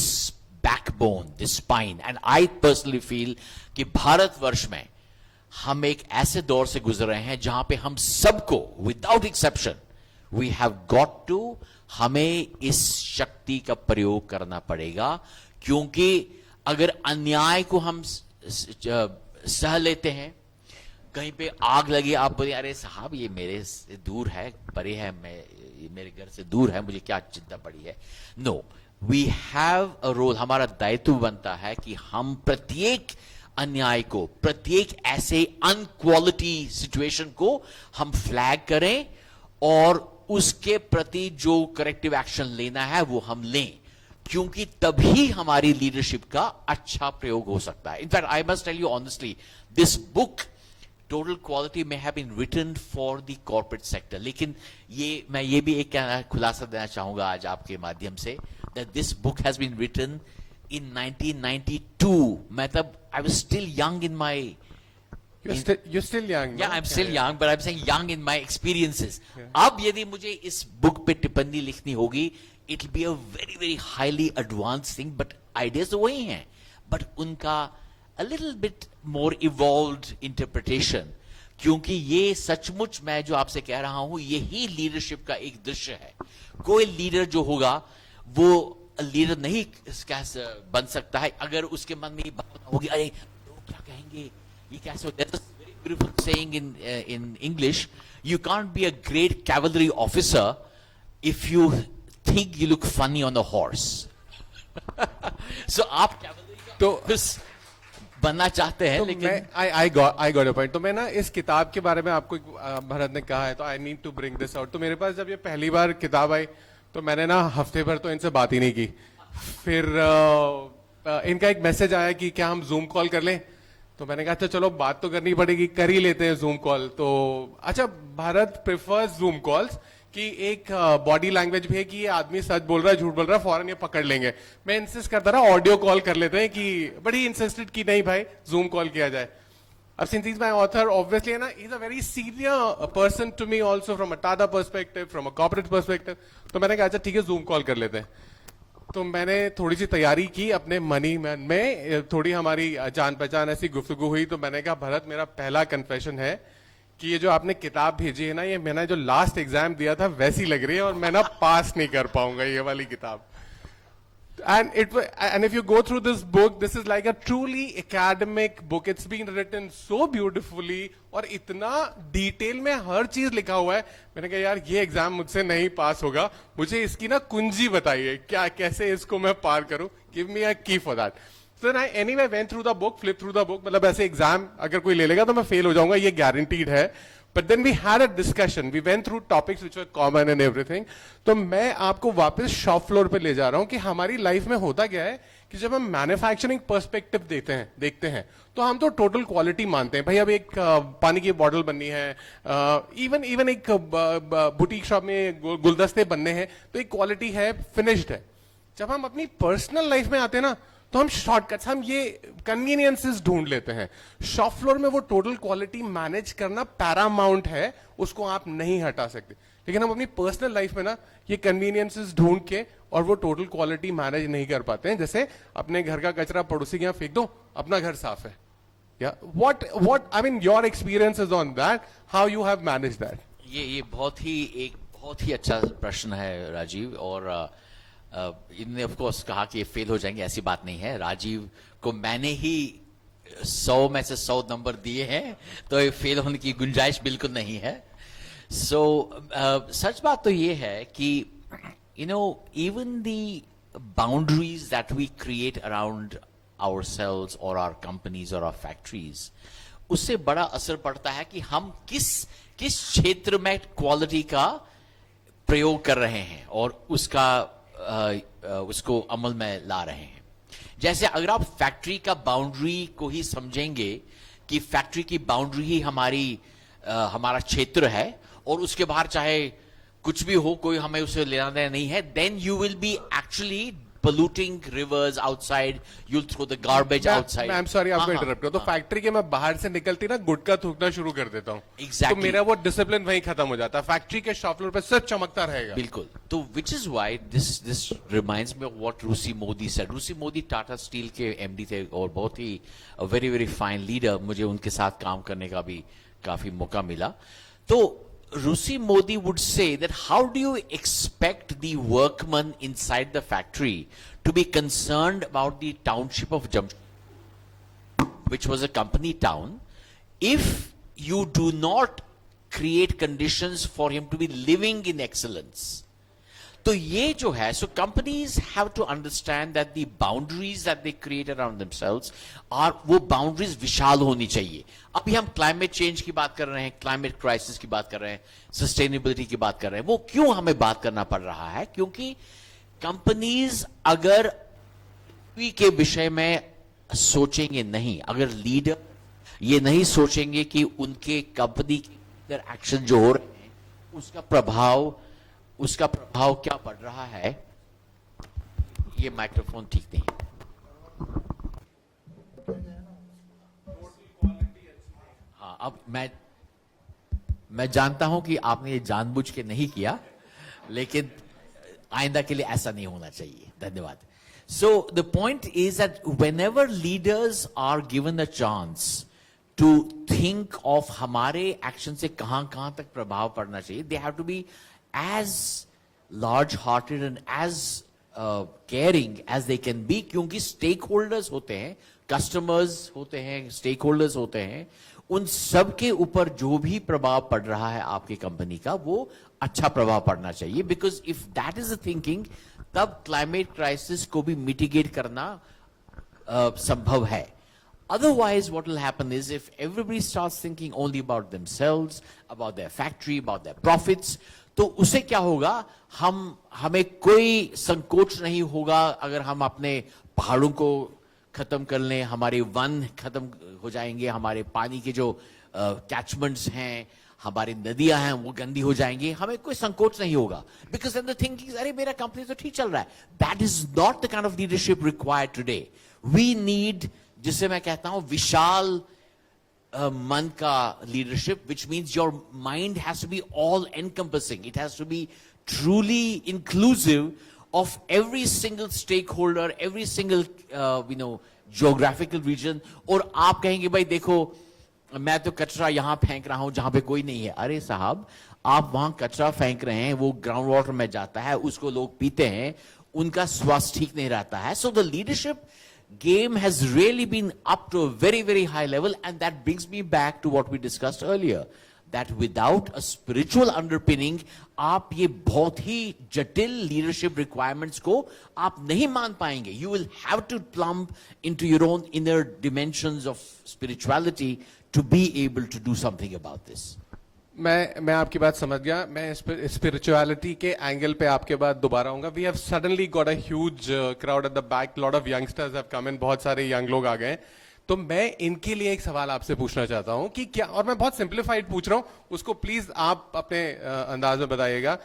backbone, this spine, and I personally feel कि भारतवर्ष में हम एक ऐसे दौर से गुजर रहे हैं जहां पे हम सबको without exception we have got to, हमें इस शक्ति का प्रयोग करना पड़ेगा, क्योंकि अगर अन्याय को हम सह लेते हैं, कहीं पे आग लगी, आप बोले अरे साहब ये मेरे से दूर है, परे है, मेरे घर से दूर है, मुझे क्या चिंता पड़ी है। No, we have a role, हमारा दायित्व बनता है कि हम प्रत्येक अन्याय को, प्रत्येक ऐसे अनक्वालिटी सिचुएशन को हम फ्लैग करें और उसके प्रति जो करेक्टिव एक्शन लेना है वो हम लें, क्योंकि तभी हमारी लीडरशिप का अच्छा प्रयोग हो सकता है। In fact I must tell you honestly, this book total quality में have been written for the corporate sector, लेकिन मैं ये भी एक खुलासा देना चाहूंगा आज आपके माध्यम से, that this book has been written in 1992. मैं तब I was still young in my. You're still young. Yeah, no? I'm still young, but I'm saying young in my experiences. अब यदि मुझे इस बुक पे टिप्पणी लिखनी होगी, it will be a very very highly advanced thing, but ideas तो वही हैं, but उनका a little bit more evolved interpretation, क्योंकि ये सचमुच मैं जो आपसे कह रहा हूं यही लीडरशिप का एक दृश्य है। कोई लीडर जो होगा वो लीडर नहीं बन सकता है अगर उसके मन में ये बात होगी अरे लोग क्या कहेंगे, ये कैसे होता है। Very beautiful saying in English, you can't be a great cavalry officer if you think you look funny on the horse. So आप कैवलरी तो बनना चाहते हैं, तो लेकिन आई गॉट अ पॉइंट। तो मैं ना इस किताब के बारे में आपको भरत ने कहा है तो I need to bring this out. तो मेरे पास जब ये पहली बार किताब आई तो मैंने ना हफ्ते भर तो इनसे बात ही नहीं की। फिर इनका एक मैसेज आया कि क्या हम जूम कॉल कर लें, तो मैंने कहा अच्छा चलो बात तो करनी पड़ेगी, कर ही लेते हैं जूम कॉल। तो अच्छा, भारत प्रेफर्स जूम कॉल्स कि एक बॉडी लैंग्वेज भी है कि ये आदमी सच बोल रहा है झूठ बोल रहा है, फौरन ये पकड़ लेंगे। मैं इंसिस्ट करता रहा ऑडियो कॉल कर लेते हैं, कि बड़ी इंसिस्टेड की नहीं भाई जूम कॉल किया जाए। अब since he's my author, obviously, na, he's a very senior person to me also from a Tata perspective, from a corporate perspective. तो मैंने कहा अच्छा ठीक है जूम कॉल कर लेते हैं। तो मैंने थोड़ी सी तैयारी की अपने मनी मैन में, थोड़ी हमारी जान पहचान ऐसी गुफ्तगू हुई। तो मैंने कहा भरत मेरा पहला कन्फेशन है कि ये जो आपने किताब भेजी है ना, ये मैंने जो लास्ट एग्जाम दिया था वैसी लग रही है और मैं ना पास नहीं कर पाऊंगा ये वाली किताब। And if you go through this book, this is like a truly academic book. It's been written so beautifully और इतना डिटेल में हर चीज लिखा हुआ है। मैंने कहा यार ये एग्जाम मुझसे नहीं पास होगा, मुझे इसकी ना कुंजी बताइए, क्या कैसे इसको मैं पार करूं, गिव मी अ की for that. So then I anyway went through the book, flipped through the book। मतलब ऐसे एग्जाम अगर कोई ले लेगा तो मैं फेल हो जाऊंगा, ये गारंटीड है। But then we had a discussion. We went through topics which were common and everything. तो मैं आपको वापस शॉप फ्लोर पे ले जा रहा हूं कि हमारी लाइफ में होता क्या है कि जब हम मैन्युफैक्चरिंग पर्सपेक्टिव देखते हैं तो हम तो टोटल क्वालिटी मानते हैं। भाई अब एक पानी की बॉटल बननी है, इवन एक बुटीक शॉप में गुलदस्ते बनने हैं, तो एक क्वालिटी है, फिनिश्ड है। जब हम अपनी पर्सनल लाइफ में आते हैं ना तो हम शॉर्टकट्स, हम ये कन्वीनियंसेस ढूंढ लेते हैं। शॉप फ्लोर में वो टोटल क्वालिटी मैनेज करना पैरामाउंट है, उसको आप नहीं हटा सकते। लेकिन हम अपनी पर्सनल लाइफ में ना ये कन्वीनियंसेस ढूंढ के और वो टोटल क्वालिटी मैनेज नहीं कर पाते हैं। जैसे अपने घर का कचरा पड़ोसी के यहाँ फेंक दो, अपना घर साफ है। या what I mean your experiences on that, how you have manage that? ये बहुत ही अच्छा प्रश्न है राजीव। और इनने ऑफ कोर्स कहा कि ये फेल हो जाएंगे, ऐसी बात नहीं है। राजीव को मैंने ही 100 में से 100 नंबर दिए हैं, तो ये फेल होने की गुंजाइश बिल्कुल नहीं है। सच बात तो ये है कि you know, even the boundaries that we create around ourselves or our companies or our factories, उससे बड़ा असर पड़ता है कि हम किस किस क्षेत्र में क्वालिटी का प्रयोग कर रहे हैं और उसको अमल में ला रहे हैं. जैसे अगर आप फैक्ट्री का बाउंड्री को ही समझेंगे कि फैक्ट्री की बाउंड्री ही हमारा क्षेत्र है और उसके बाहर चाहे कुछ भी हो, कोई हमें उसे लेना देना नहीं है, then you will be actually polluting rivers outside, you'll throw the garbage outside. I'm sorry आपको इंटरप्ट करो. तो फैक्ट्री के मैं बाहर से निकलती ना गुटखा थूकना शुरू कर देता हूँ. Exactly. तो मेरा वो डिसिप्लिन वहीं खत्म हो जाता है. फैक्ट्री के शॉप फ्लोर पे सिर्फ चमकता रहेगा. बिल्कुल. तो which is why this reminds me of what Rusi Modi said. Rusi Modi Tata steel के एमडी थे और बहुत ही वेरी वेरी फाइन लीडर. मुझे उनके साथ काम करने का भी काफी मौका मिला. तो Rusi Modi would say that how do you expect the workman inside the factory to be concerned about the township of Jamshedpur, which was a company town, if you do not create conditions for him to be living in excellence. तो ये जो है, so companies have to understand that the boundaries that they create around themselves are, वो boundaries विशाल होनी चाहिए. अभी हम climate change की बात कर रहे हैं, क्लाइमेट क्राइसिस की बात कर रहे हैं, सस्टेनेबिलिटी की बात कर रहे हैं. वो क्यों हमें बात करना पड़ रहा है? क्योंकि कंपनीज अगर के विषय में सोचेंगे नहीं, अगर लीडर ये नहीं सोचेंगे कि उनके कंपनी के एक्शन जो हो रहे हैं उसका प्रभाव क्या पड़ रहा है. ये माइक्रोफोन ठीक नहीं है. हाँ, अब मैं जानता हूं कि आपने ये जानबूझ के नहीं किया, लेकिन आइंदा के लिए ऐसा नहीं होना चाहिए. धन्यवाद. So the point is that whenever leaders are given a chance to think of हमारे एक्शन से कहां तक प्रभाव पड़ना चाहिए, they have to be as large-hearted and as caring as they can be, क्योंकि stakeholders होते हैं, customers होते हैं, stakeholders होते हैं, उन सब के ऊपर जो भी प्रभाव पड़ रहा है आपकी कंपनी का, वो अच्छा प्रभाव पड़ना चाहिए. Because if that is the thinking, तब क्लाइमेट क्राइसिस को भी मिटिगेट करना संभव है. Otherwise, what will happen is if everybody starts thinking only about themselves, about their factory, about their profits, तो उसे क्या होगा, हमें कोई संकोच नहीं होगा अगर हम अपने पहाड़ों को खत्म कर लें, हमारे वन खत्म हो जाएंगे, हमारे पानी के जो कैचमेंट्स हैं, हमारी नदियां हैं, वो गंदी हो जाएंगी, हमें कोई संकोच नहीं होगा. बिकॉज देन द थिंकिंग, अरे मेरा कंपनी तो ठीक चल रहा है. That is not the kind of leadership required today. We need, जिसे मैं कहता हूं विशाल मन का leadership, which means your mind has to be all encompassing. It has to be truly inclusive of every single stakeholder, every single geographical region. और आप कहेंगे भाई देखो, मैं तो कचरा यहां फेंक रहा हूं जहां पे कोई नहीं है. अरे साहब, आप वहां कचरा फेंक रहे हैं, वो ग्राउंड वाटर में जाता है, उसको लोग पीते हैं, उनका स्वास्थ्य ठीक नहीं रहता है. So the leadership game has really been up to a very, very high level, and that brings me back to what we discussed earlier, that without a spiritual underpinning, आप ये बहुत ही जटिल leadership requirements को आप नहीं मान पाएंगे. You will have to plumb into your own inner dimensions of spirituality to be able to do something about this. मैं आपकी बात समझ गया. मैं स्पिरिचुअलिटी के एंगल पे आपके बाद दोबारा आऊंगा. We have suddenly got a huge crowd at the back. Lot of youngsters have come in. बहुत सारे यंग लोग आ गए. तो मैं इनके लिए एक सवाल आपसे पूछना चाहता हूं कि क्या, और मैं बहुत सिंप्लीफाइड पूछ रहा हूं, उसको प्लीज आप अपने अंदाज में बताइएगा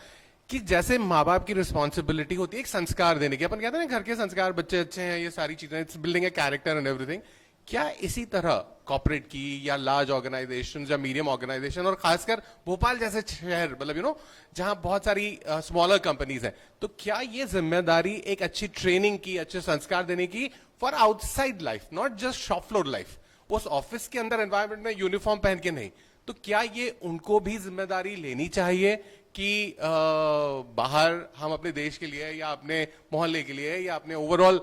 कि जैसे माँ बाप की रिस्पॉन्सिबिलिटी होती है एक संस्कार देने की, अपन कहते हैं ना घर के संस्कार, बच्चे अच्छे हैं, ये सारी चीजें, it's building a character and everything. क्या इसी तरह कॉर्पोरेट की या लार्ज ऑर्गेनाइजेशन या मीडियम ऑर्गेनाइजेशन, और खासकर भोपाल जैसे शहर, मतलब जहां बहुत सारी स्मॉलर कंपनीज हैं, तो क्या ये जिम्मेदारी एक अच्छी ट्रेनिंग की, अच्छे संस्कार देने की for outside life, not just shop floor life, उस ऑफिस के अंदर एनवायरमेंट में यूनिफॉर्म पहन के नहीं, तो क्या ये उनको भी जिम्मेदारी लेनी चाहिए कि बाहर हम अपने देश के लिए या अपने मोहल्ले के लिए या अपने ओवरऑल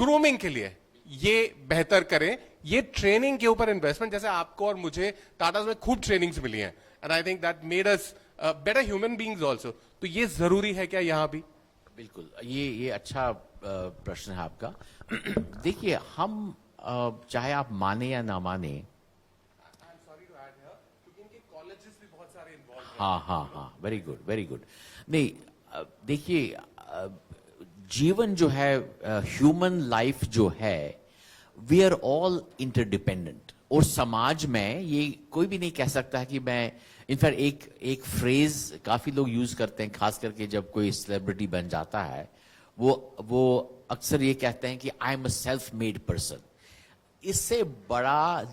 ग्रूमिंग के लिए ये बेहतर करें? ये ट्रेनिंग के ऊपर इन्वेस्टमेंट, जैसे आपको और मुझे टाटा में खूब ट्रेनिंग्स मिली हैं, and I think that made us better human beings also. तो ये जरूरी है क्या यहाँ भी? बिल्कुल, ये अच्छा प्रश्न है आपका. देखिए, हम चाहे आप माने या ना माने, हाँ, वेरी गुड, वेरी गुड. नहीं, देखिए, जीवन जो है, ह्यूमन लाइफ जो है, वी आर ऑल इंटरडिपेंडेंट. और समाज में ये कोई भी नहीं कह सकता है कि मैं, इनफैक्ट एक फ्रेज काफी लोग यूज करते हैं, खास करके जब कोई सेलिब्रिटी बन जाता है, वो अक्सर ये कहते हैं कि I am a self made person. इससे बड़ा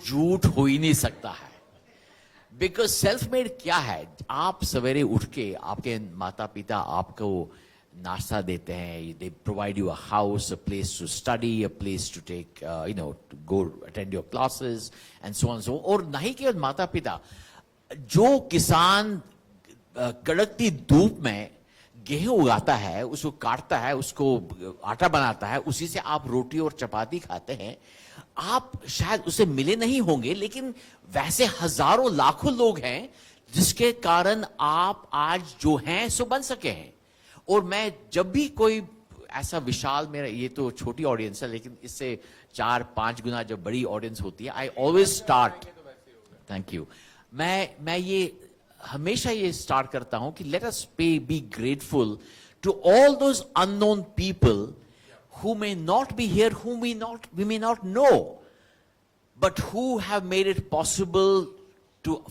झूठ हो ही नहीं सकता है. बिकॉज सेल्फ मेड क्या है? आप सवेरे उठ के, आपके माता पिता आपको नाश्ता देते हैं, they provide you a house, a place to study, a place to take go attend your classes and so on so. और नहीं केवल माता पिता, जो किसान कड़कती धूप में गेहूं उगाता है, उसको काटता है, उसको आटा बनाता है, उसी से आप रोटी और चपाती खाते हैं. आप शायद उसे मिले नहीं होंगे, लेकिन वैसे हजारों लाखों लोग हैं जिसके कारण आप आज जो हैं सो बन सके हैं. और मैं जब भी कोई ऐसा विशाल, मेरा ये तो छोटी ऑडियंस है, लेकिन इससे 4-5 गुना जब बड़ी ऑडियंस होती है, I always start, thank you, मैं ये हमेशा ये स्टार्ट करता हूं कि let us be grateful to all those unknown people who may not be here, whom we may not know, but who have made it possible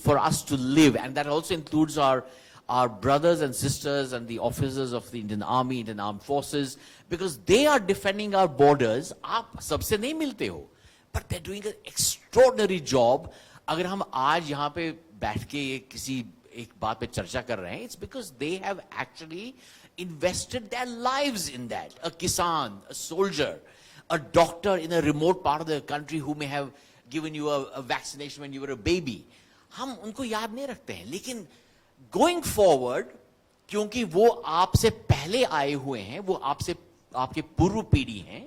for us to live. And that also includes our brothers and sisters and the officers of the Indian Army, Indian Armed Forces, because they are defending our borders. आप सबसे नहीं मिलते हो, but they're doing an extraordinary job. अगर हम आज यहाँ पे बैठ के किसी एक बात पे चर्चा कर रहे हैं, it's because they have actually invested their lives in that. A kisan, a soldier, a doctor in a remote part of the country who may have given you a vaccination when you were a baby. हम उनको याद नहीं रखते हैं, लेकिन going forward, क्योंकि वो आपसे पहले आए हुए हैं, वो आपके पूर्व पीढ़ी हैं,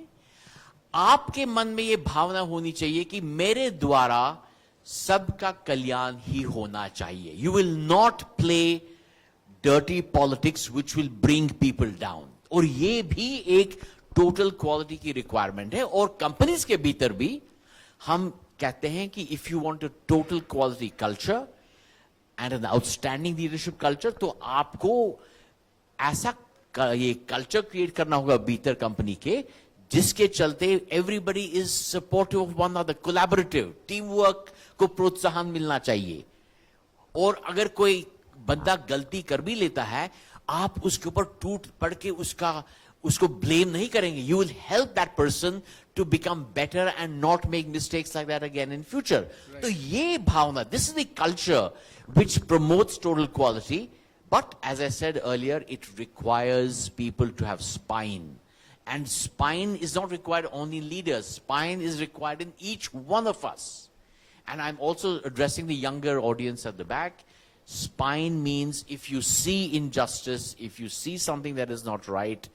आपके मन में ये भावना होनी चाहिए कि मेरे द्वारा सबका कल्याण ही होना चाहिए. You will not play dirty politics which will bring people down. और ये भी एक टोटल क्वालिटी की रिक्वायरमेंट है. और कंपनीज के भीतर भी हम कहते हैं कि if you want a total quality culture and an outstanding leadership culture, तो आपको ऐसा ये कल्चर क्रिएट करना होगा भीतर कंपनी के, जिसके चलते everybody is supportive of one another, collaborative, team work को प्रोत्साहन मिलना चाहिए. और अगर कोई बंदा गलती कर भी लेता है, आप उसके ऊपर टूट पड़ के उसको ब्लेम नहीं करेंगे. You will help that person to become better and not make mistakes like that again in future. तो ये भावना, this is the culture which promotes total quality, but as I said earlier, it requires people to have spine. And spine is not required only in leaders. Spine is required in each one of us. And I'm also addressing the younger audience at the back. Spine means if you see injustice, if you see something that is not right,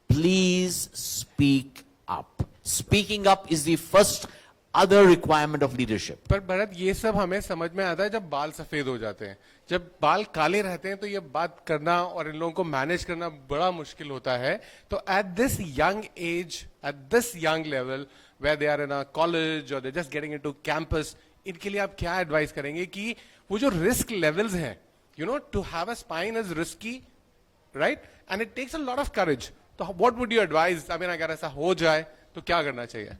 please speak up. Speaking up is the first other requirement of leadership. पर भरत, ये सब हमें समझ में आता है जब बाल सफेद हो जाते हैं. जब बाल काले रहते हैं तो ये बात करना और इन लोगों को मैनेज करना बड़ा मुश्किल होता है. तो at this young age, at this young level, where they are in a college और they just getting into campus, इनके लिए आप क्या एडवाइस करेंगे कि वो जो रिस्क लेवल्स हैं, you know, to have a spine is risky, right, and it takes a lot of courage. तो what would you advice? I mean, अगर ऐसा हो जाए तो क्या करना चाहिए?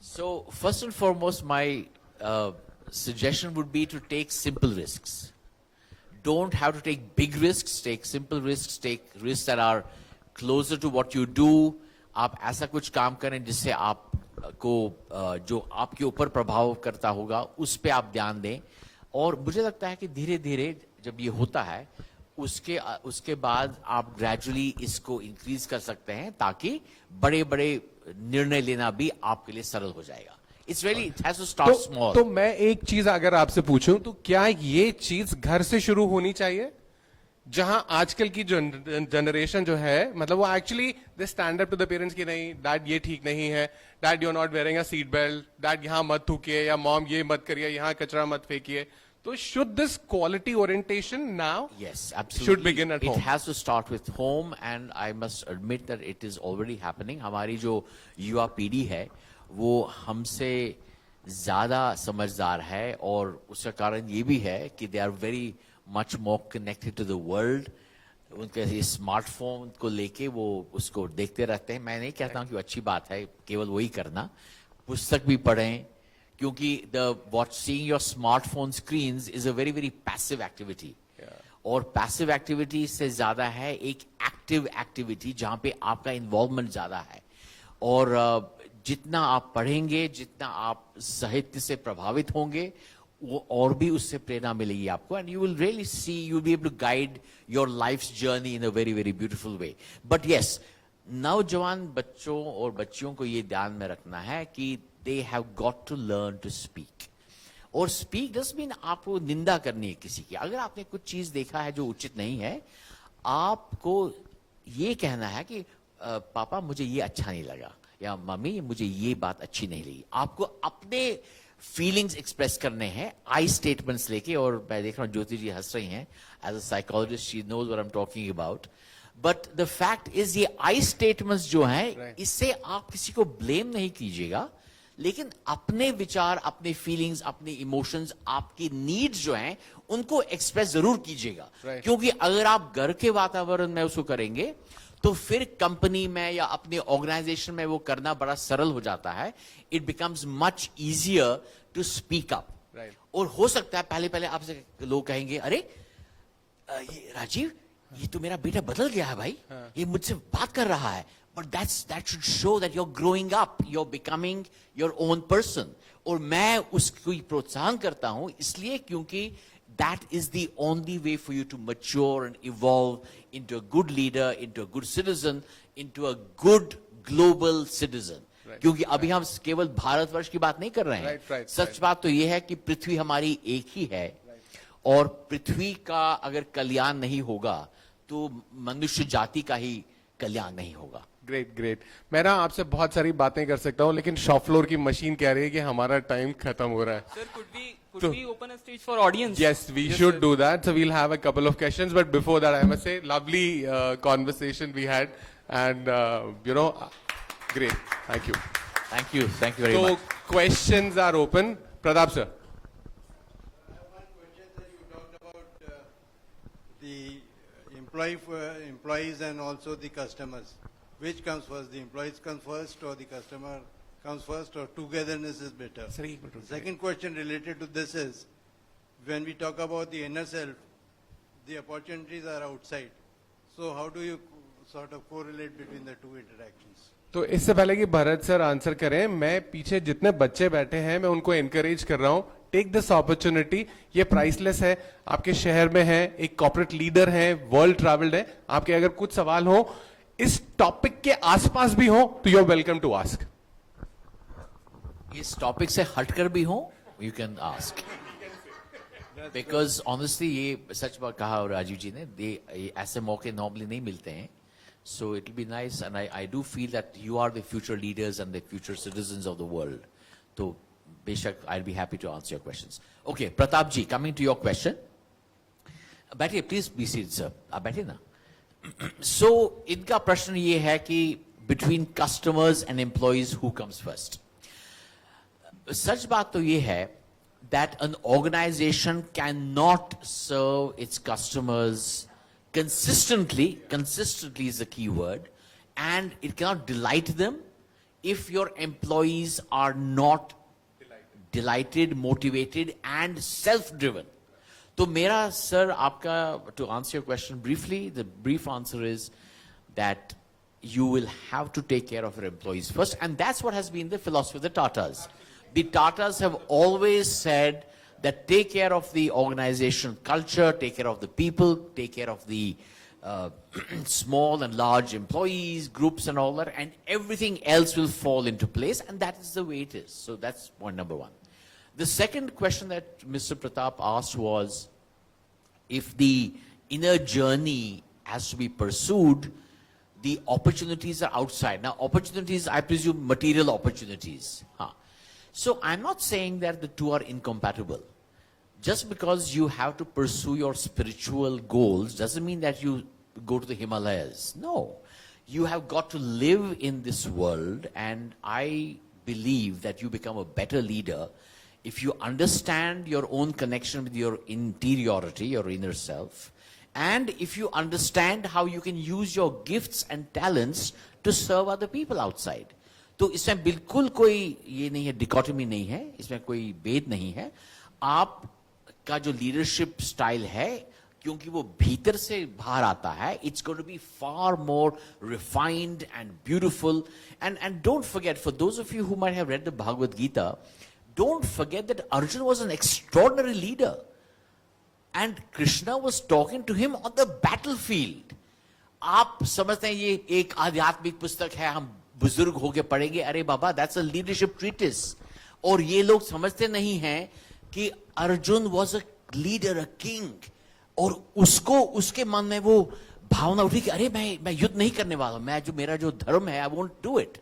So, first and foremost, my suggestion would be to take simple risks. Don't have to take big risks, take simple risks, take risks that are closer to what you do. आप ऐसा कुछ काम करें जिससे आपको जो आपके ऊपर प्रभाव करता होगा, उस पे आप ध्यान दें. और मुझे लगता है कि धीरे धीरे जब ये होता है, उसके बाद आप ग्रेजुअली इसको इंक्रीज कर सकते हैं, ताकि बड़े बड़े निर्णय लेना भी आपके लिए सरल हो जाएगा. It's really, it has to start small. तो मैं एक चीज अगर आपसे पूछूं, तो क्या ये चीज घर से शुरू होनी चाहिए? जहां आजकल की जनरेशन जो है, मतलब वो actually they stand up to the parents की, नहीं डैड ये ठीक नहीं है, dad you are not wearing a seat belt, dad यहां मत थूकिए, या मॉम ये मत करिए, यहां कचरा मत फेंकिए. So should this quality orientation now Yes, absolutely. should begin at it home? has to start with home, and I must admit that it is already happening. हमारी जो युवा पीढ़ी है वो हमसे ज़्यादा समझदार है, और उसका कारण ये भी है कि they are very much more connected to the world. उनके ये स्मार्टफोन को लेके वो उसको देखते रहते हैं. मैं नहीं कहता हूँ कि वो अच्छी बात है केवल वही करना, पुस्तक भी पढ़ें, क्योंकि seeing your smartphone screens is a very very passive activity. और पैसिव एक्टिविटी से ज्यादा है एक एक्टिव एक्टिविटी जहां पे आपका इन्वॉल्वमेंट ज्यादा है. और जितना आप पढ़ेंगे, जितना आप साहित्य से प्रभावित होंगे, वो और भी उससे प्रेरणा मिलेगी आपको, and you will really see, you will be able to guide your life's journey in a very very beautiful way. But yes, नौजवान बच्चों और बच्चियों को ये ध्यान में रखना है कि they have got to learn to speak. और स्पीक डजंट मीन आपको निंदा करनी है किसी की. अगर आपने कुछ चीज देखा है जो उचित नहीं है, आपको ये कहना है कि पापा मुझे ये अच्छा नहीं लगा, या मम्मी मुझे ये बात अच्छी नहीं लगी. आपको अपने फीलिंग्स एक्सप्रेस करने हैं आई स्टेटमेंट्स लेके. और मैं देख रहा हूँ ज्योति जी हंस रही हैं. As a psychologist she knows what I am talking about. But the fact is ये आई स्टेटमेंट्स जो हैं, इससे आप किसी को ब्लेम नहीं कीजिएगा, लेकिन अपने विचार, अपने फीलिंग्स, अपने इमोशंस, आपकी नीड्स जो हैं उनको एक्सप्रेस जरूर कीजिएगा. क्योंकि अगर आप घर के वातावरण में उसको करेंगे तो फिर कंपनी में या अपने ऑर्गेनाइजेशन में वो करना बड़ा सरल हो जाता है. It becomes much easier to speak up. और हो सकता है पहले पहले आपसे लोग कहेंगे, अरे ये राजीव, ये तो मेरा बेटा बदल गया है भाई, ये मुझसे बात कर रहा है. But that should show that you're growing up, you're becoming your own person. और मैं उसको प्रोत्साहन करता हूं इसलिए क्योंकि that is the only way for you to mature and evolve into a good leader, into a good citizen, into a good global citizen. क्योंकि अभी हम केवल भारतवर्ष की बात नहीं कर रहे हैं. सच बात तो यह है कि पृथ्वी हमारी एक ही है, और पृथ्वी का अगर कल्याण नहीं होगा तो मनुष्य जाति का ही कल्याण नहीं होगा. Great great. मैं ना आपसे बहुत सारी बातें कर सकता हूँ, लेकिन शॉप फ्लोर की मशीन कह रही है कि हमारा टाइम खत्म हो रहा है. Sir, could we open a stage for audience? Yes, we should do that. So we'll have a couple of questions, but before that, I must say, lovely conversation we had, and great. Thank you. Thank you very So much. questions are open. Pradap sir. I have one question, sir. You talked about the employees and also the customers. Which comes first? The employees come first, or the customer comes first, or togetherness is better? Second question related to this is, when we talk about the inner self, the opportunities are outside. So how do you sort of correlate between the two interactions? तो इससे पहले कि Bharat sir answer करें, मैं पीछे जितने बच्चे बैठे हैं मैं उनको एनकरेज कर रहा हूं, टेक दिस अपॉर्चुनिटी. ये प्राइसलेस है. आपके शहर में है, एक कॉर्पोरेट लीडर है, वर्ल्ड ट्रैवल्ड है. आपके अगर कुछ सवाल हो इस टॉपिक के आसपास भी हो तो you are welcome to ask. इस टॉपिक से हटकर भी हो, you can ask. Because honestly ये सच बात कहा राजीव जी ने, ऐसे मौके नॉर्मली नहीं मिलते हैं. So it will be nice, and I do feel that you are the future leaders and the future citizens of the world. So, Beshak, I'll be happy to answer your questions. Okay, Pratap ji, coming to your question. बैठिए, please be seated, sir. आप बैठिए ना. So, इनका प्रश्न ये है कि between customers and employees, who comes first? सच बात तो ये है that an organization cannot serve its customers consistently is the key word, and it cannot delight them if your employees are not delighted, motivated and self-driven. तो मेरा sir आपका, to answer your question briefly, the brief answer is that you will have to take care of your employees first, and that's what has been the philosophy of the Tatas. The Tatas have always said that take care of the organizational culture, take care of the people, take care of the small and large employees, groups and all that, and everything else will fall into place, and that is the way it is. So that's point number one. The second question that Mr. Pratap asked was, if the inner journey has to be pursued, the opportunities are outside. Now, opportunities, I presume material opportunities. So I'm not saying that the two are incompatible. just because you have to pursue your spiritual goals doesn't mean that you go to the Himalayas. No. You have got to live in this world, and I believe that you become a better leader if you understand your own connection with your interiority, your inner self, and if you understand how you can use your gifts and talents to serve other people outside. तो इसमें बिल्कुल कोई ये नहीं है, डिकोटमी नहीं है, इसमें कोई भेद नहीं है. आपका जो लीडरशिप स्टाइल है, क्योंकि वो भीतर से बाहर आता है, it's going to be far more refined and beautiful. And don't forget, for those of you who might have read the Bhagavad Gita, don't forget that Arjuna was an extraordinary leader. And Krishna was talking to him on the battlefield. आप समझते हैं ये एक आध्यात्मिक पुस्तक है, हम बुजुर्ग होके पढ़ेंगे, अरे बाबा, that's a leadership treatise. और ये लोग समझते नहीं हैं कि Arjun was a leader, a king. और उसको उसके मन में वो भावना उठी कि अरे मैं युद्ध नहीं करने वाला, मैं जो मेरा जो धर्म है, I won't do it.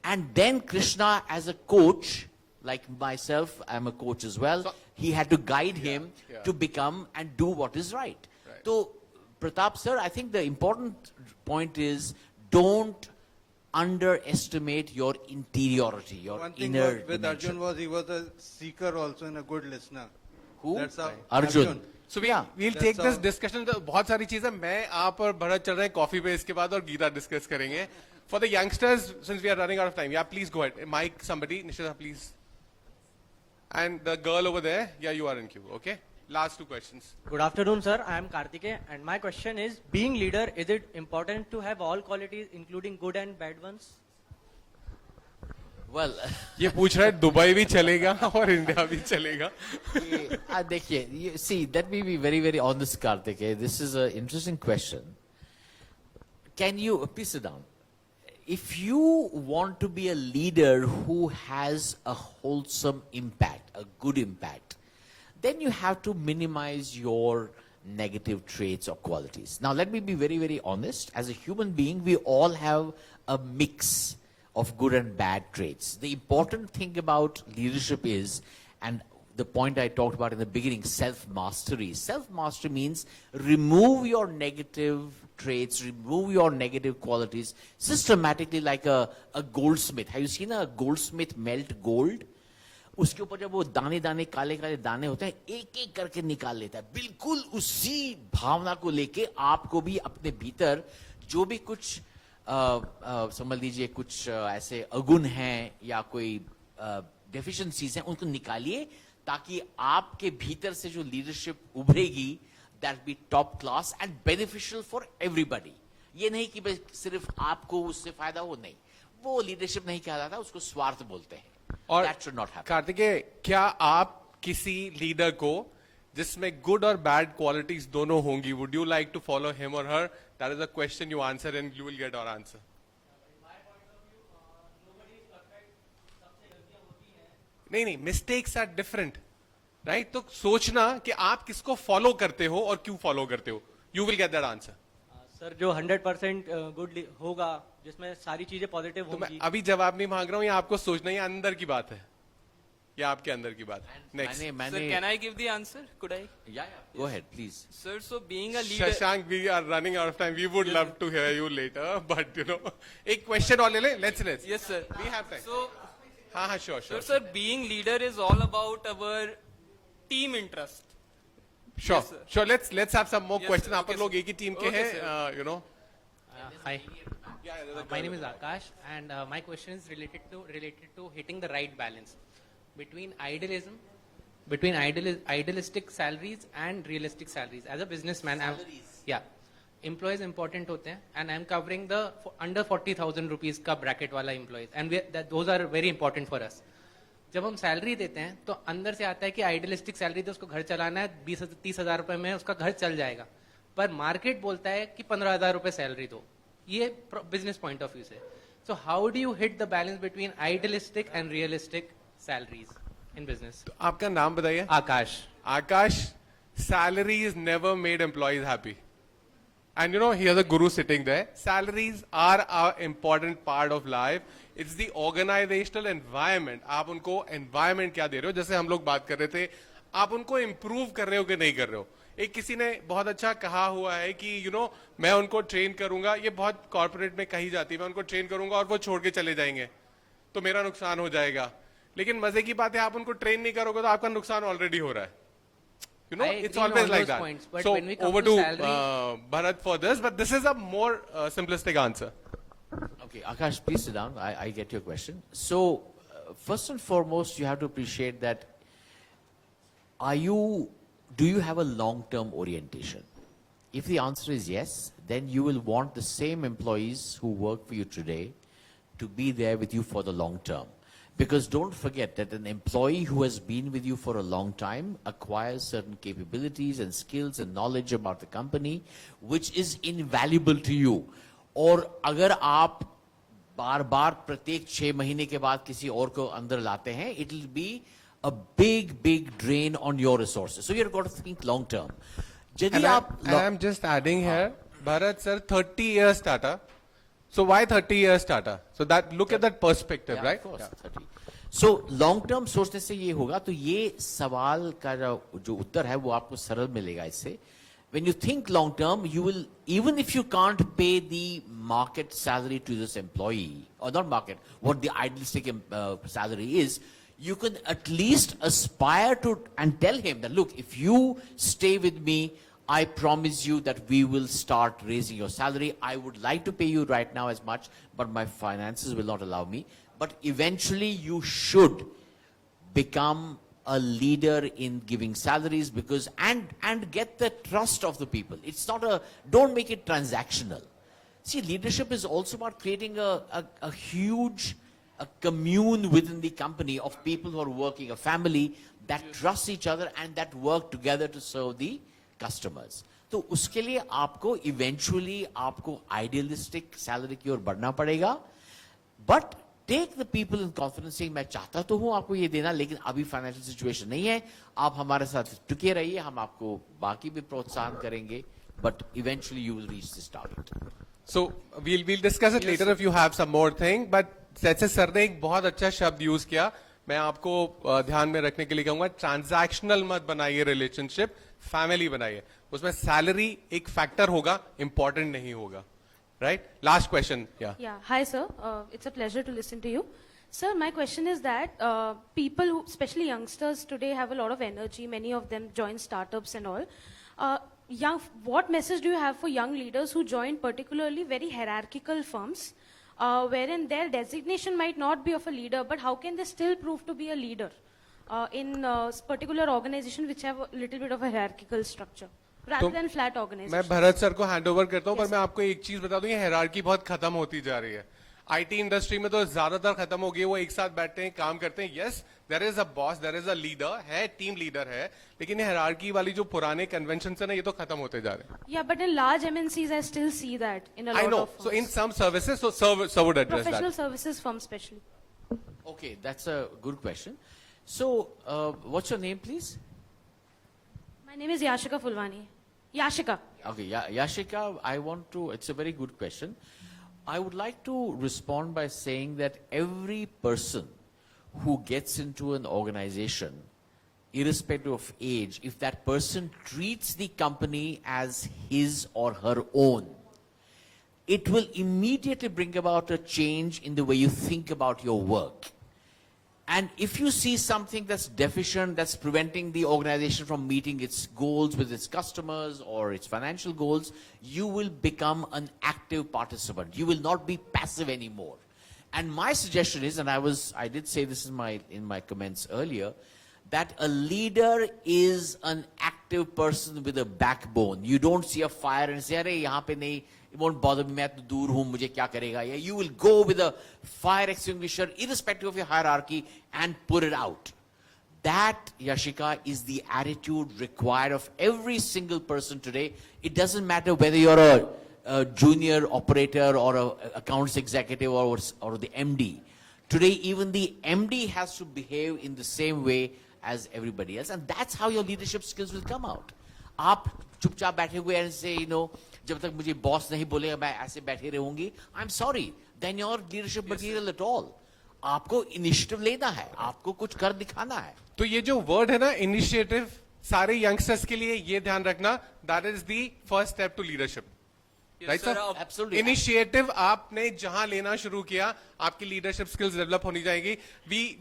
And then Krishna, as a coach, like myself, I'm a coach as well, so, he had to guide him to become and do what is right. So, Pratap sir, I think the important point is don't underestimate your interiority, your one thing inner with dimension. Arjun was he was a seeker also and a good listener. Who? That's how Arjun. So Yeah. we'll That's take this how- discussion. तो बहुत सारी चीजें मैं आप और भरत चल रहे हैं कॉफी पे, इसके बाद और गीता डिस्कस करेंगे. For the youngsters, since we are running out of time, yeah, please go ahead. Mike, somebody, Nishita, please. And the girl over there, yeah, you are in queue. Okay. Last two questions. Good afternoon, sir. I am Kartike, and my question is: being leader, is it important to have all qualities, including good and bad ones? Well, ये पूछ रहा है Dubai भी चलेगा और India भी चलेगा. देखिए, see, let me be very, very honest, Kartike. This is an interesting question. Can you, please sit down. If you want to be a leader who has a wholesome impact, a good impact, then you have to minimize your negative traits or qualities. Now, let me be very, very honest. As a human being, we all have a mix of good and bad traits. The important thing about leadership is, and the point I talked about in the beginning, self-mastery. Self-mastery means remove your negative traits, remove your negative qualities systematically, like a goldsmith. Have you seen a goldsmith melt gold? उसके ऊपर जब वो दाने दाने काले काले दाने होते हैं, एक एक करके निकाल लेता है. बिल्कुल उसी भावना को लेके आपको भी अपने भीतर जो भी कुछ समझ लीजिए कुछ ऐसे अगुण हैं या कोई डेफिशिएंसीज हैं, उनको निकालिए ताकि आपके भीतर से जो leadership उभरेगी, that be top class and beneficial for everybody. ये नहीं कि सिर्फ आपको उससे फायदा हो, नहीं, वो लीडरशिप नहीं कहलाता, उसको स्वार्थ बोलते हैं. और That should not happen. Kartikeya, क्या आप किसी लीडर को जिसमें गुड और बैड क्वालिटीज दोनों होंगी, would you like to follow him or her? That is a question you answer and you will get our answer. नहीं, मिस्टेक्स आर डिफरेंट, राइट? तो सोचना कि आप किसको फॉलो करते हो और क्यों फॉलो करते हो. You will get that answer. Sir, जो 100% गुड होगा, जिसमें सारी चीजें पॉजिटिव तो मैं होंगी. अभी जवाब नहीं मांग रहा हूं, ये आपको सोचना, ये अंदर की बात है, ये आपके अंदर की बात है. Next. Sir, can I give the answer? Could I? Yeah. Go ahead, please. Sir, so being a leader. Shashank, we are running out of time. We would love to hear you later, but you know, एक question और ले ले. Let's. Yes, sir. We have time. So, हाँ, sure. sir, being leader is all about our team interest. Sure, Yes, sir. sure. Let's have some more Yes, questions. sir. आप Okay, लोग sir. एक ही team के Okay, हैं, sir. you know. Hi, my name is Akash, and my question is related to hitting the right balance between idealistic salaries and realistic salaries. As a businessman, employees important होते हैं, and I'm covering the under 40,000 rupees का bracket वाला employees, and those are very important for us. जब हम salary देते हैं तो अंदर से आता है कि आइडियलिस्टिक सैलरी तो उसको घर चलाना है, 20-30,000 रुपए में उसका घर चल जाएगा, पर मार्केट बोलता है कि 15,000 रुपए सैलरी दो. ये बिजनेस पॉइंट ऑफ व्यू से. So how do you hit the balance between idealistic and realistic salaries in business? आपका नाम बताइए. आकाश. Salaries never made employees happy. And you know, here's a guru sitting there. Salaries are an important part of life. It's the organizational environment. आप उनको environment क्या दे रहे हो? जैसे हम लोग बात कर रहे थे, आप उनको इम्प्रूव कर रहे हो कि नहीं कर रहे हो. एक किसी ने बहुत अच्छा कहा हुआ है कि मैं उनको ट्रेन करूंगा, ये बहुत कॉर्पोरेट में कही जाती है, मैं उनको ट्रेन करूंगा और वो छोड़ के चले जाएंगे तो मेरा नुकसान हो जाएगा. लेकिन मजे की बात है, आप उनको ट्रेन नहीं करोगे तो आपका नुकसान ऑलरेडी हो रहा है. I It's agree on always all like those that. points, but So when we come over to to salary- Bharat for this, but this is a more simplistic answer. Okay, Akash, please sit down. I get your question. So, first and foremost, you have to appreciate that do you have a long-term orientation? If the answer is yes, then you will want the same employees who work for you today to be there with you for the long term. Because don't forget that an employee who has been with you for a long time acquires certain capabilities and skills and knowledge about the company, which is invaluable to you. और अगर आप बार-बार प्रत्येक 6 महीने के बाद किसी और को अंदर लाते हैं, it will be a big drain on your resources. So you've got to think long term. यदि आप I'm just adding here, Bharat sir, 30 years Tata. So why 30 years Tata? So that look at that perspective, Yeah, right? of course, 30. So long term सोचने से ये होगा, तो ये सवाल का जो उत्तर है वो आपको सरल मिलेगा इससे. When you think long term, you will, even if you can't pay the market salary to this employee, or not market, what the idealistic salary is, you can at least aspire to and tell him that, look, if you stay with me, I promise you that we will start raising your salary. I would like to pay you right now as much, but my finances will not allow me. But eventually you should become a leader in giving salaries, because and get the trust of the people. It's not don't make it transactional. See, leadership is also about creating a huge commune within the company of people who are working, a family that trusts each other and that work together to serve the customers. तो उसके लिए आपको eventually आपको idealistic salary की ओर बढ़ना पड़ेगा, but take the people in confidence saying मैं चाहता तो हूं आपको ये देना, लेकिन अभी financial situation नहीं है, आप हमारे साथ टिके रहिए, हम आपको बाकी भी प्रोत्साहन करेंगे, but eventually you will reach this target. So we'll discuss it later if you have some more thing, but जैसे सर ने एक बहुत अच्छा शब्द यूज किया, मैं आपको ध्यान में रखने के लिए कहूंगा, ट्रांजैक्शनल मत बनाइए रिलेशनशिप, फैमिली बनाइए. उसमें सैलरी एक फैक्टर होगा, इंपॉर्टेंट नहीं होगा. Right? Last question. Yeah. Yeah. Hi, sir. It's a pleasure to listen to you. Sir, my question is that people, who, especially youngsters today, have a lot of energy. Many of them join startups and all. What message do you have for young leaders who join particularly very hierarchical firms, wherein their designation might not be of a leader, but how can they still prove to be a leader in a particular organization which have a little bit of a hierarchical structure? rather than flat organization. मैं Bharat sir को hand over करता हूँ, पर मैं आपको एक चीज बता दूं, ये हायरार्की बहुत खत्म होती जा रही है. आईटी इंडस्ट्री में तो ज्यादातर खत्म हो गई है. वो एक साथ बैठते हैं, काम करते हैं. Yes, there is a boss, there is a leader है, टीम लीडर है, लेकिन ये हायरार्की वाली जो पुराने कन्वेंशन है ना, ये तो खत्म होते जा रहे हैं. Yeah, but in large MNCs, I still see that in a lot I know. of firms. So in some services, so sir would address Professional that. services firms especially. Okay, that's a good question. So, what's your name, please? My name is Yashika Fulwani. Yashika. Okay, Yashika, I want to, it's a very good question. I would like to respond by saying that every person who gets into an organization, irrespective of age, if that person treats the company as his or her own, it will immediately bring about a change in the way you think about your work. And if you see something that's deficient, that's preventing the organization from meeting its goals with its customers or its financial goals, you will become an active participant. You will not be passive anymore. And my suggestion is, and I did say this in my comments earlier, that a leader is an active person with a backbone. You don't see a fire and say, "Arey, yahan pe nahi, it won't bother me, main to dur hu, mujhe kya karega?" Yeah, you will go with a fire extinguisher, irrespective of your hierarchy, and put it out. That, Yashika, is the attitude required of every single person today. It doesn't matter whether you're a junior operator or an accounts executive or the MD. Today, even the MD has to behave in the same way as everybody else, and that's how your leadership skills will come out. आप चुपचाप बैठे हुए and say, जब तक मुझे boss नहीं बोलेगा मैं ऐसे बैठे रहूंगी, I'm sorry, then your leadership material at all. आपको इनिशिएटिव लेना है, आपको कुछ कर दिखाना है. तो ये जो वर्ड है ना इनिशिएटिव, सारे यंगस्टर्स के लिए ये ध्यान रखना, that is the first step to leadership. Right sir? Absolutely. Initiative आपने जहां लेना शुरू किया, आपकी लीडरशिप स्किल्स डेवलप होनी जाएगी.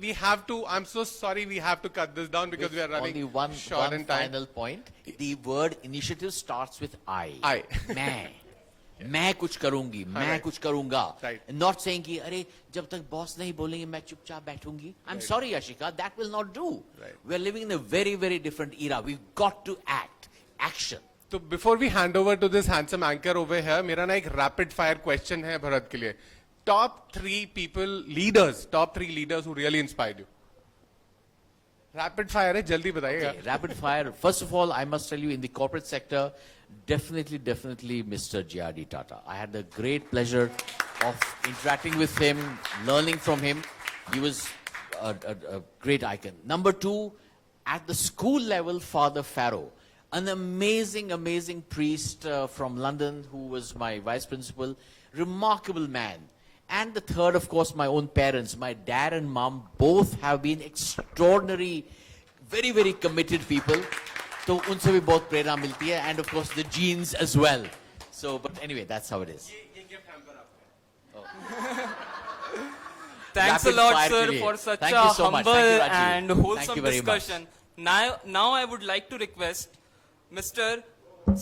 We have to, I'm so sorry, we have to cut this down because we are running Only one short in time. final point. The word initiative starts with I. I. मैं कुछ करूंगी, मैं right. कुछ करूंगा. Right. Not saying कि अरे जब तक बॉस नहीं बोलेंगे मैं चुपचाप बैठूंगी. I'm sorry Ashika, that will not do. Right. We are living in a very very different era. We've got to act. Action. तो before we hand over to this handsome anchor over here, मेरा ना एक rapid fire question है भरत के लिए. Top 3 people, leaders, top 3 leaders who really inspired you. Rapid fire है, जल्दी बताइएगा. Okay, rapid fire. First of all, I must tell you, in the corporate sector, definitely Mr. J.R.D. Tata. I had the great pleasure of interacting with him, learning from him. He was a great icon. Number 2, at the school level, Father Farrow, an amazing priest from London who was my vice principal, remarkable man. And the third, of course, my own parents, my dad and mom, both have been extraordinary, very committed people. So unse bhi bahut prerna milti hai, and of course the genes as well. So, but anyway, that's how it is. Thanks a Rapid lot, fire sir, के लिए. for such Thank a you so much. humble Thank you, Rajeev. and Thank wholesome you very much. discussion. Now I would like to request Mr.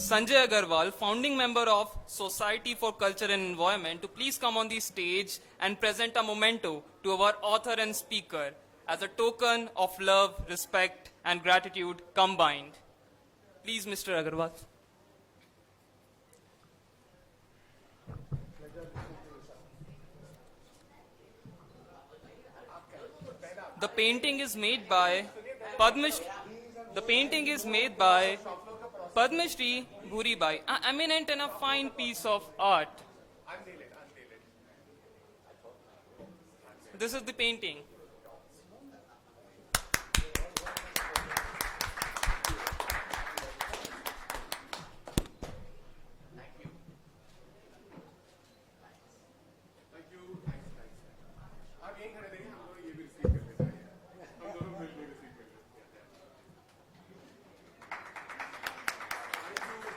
Sanjay Agarwal, founding member of Society for Culture and Environment, to please come on the stage and present a memento to our author and speaker as a token of love, respect, and gratitude combined. Please, Mr. Agarwal. The painting is made by Padmashri Bhuribai, an eminent and a fine piece of art. This is the painting.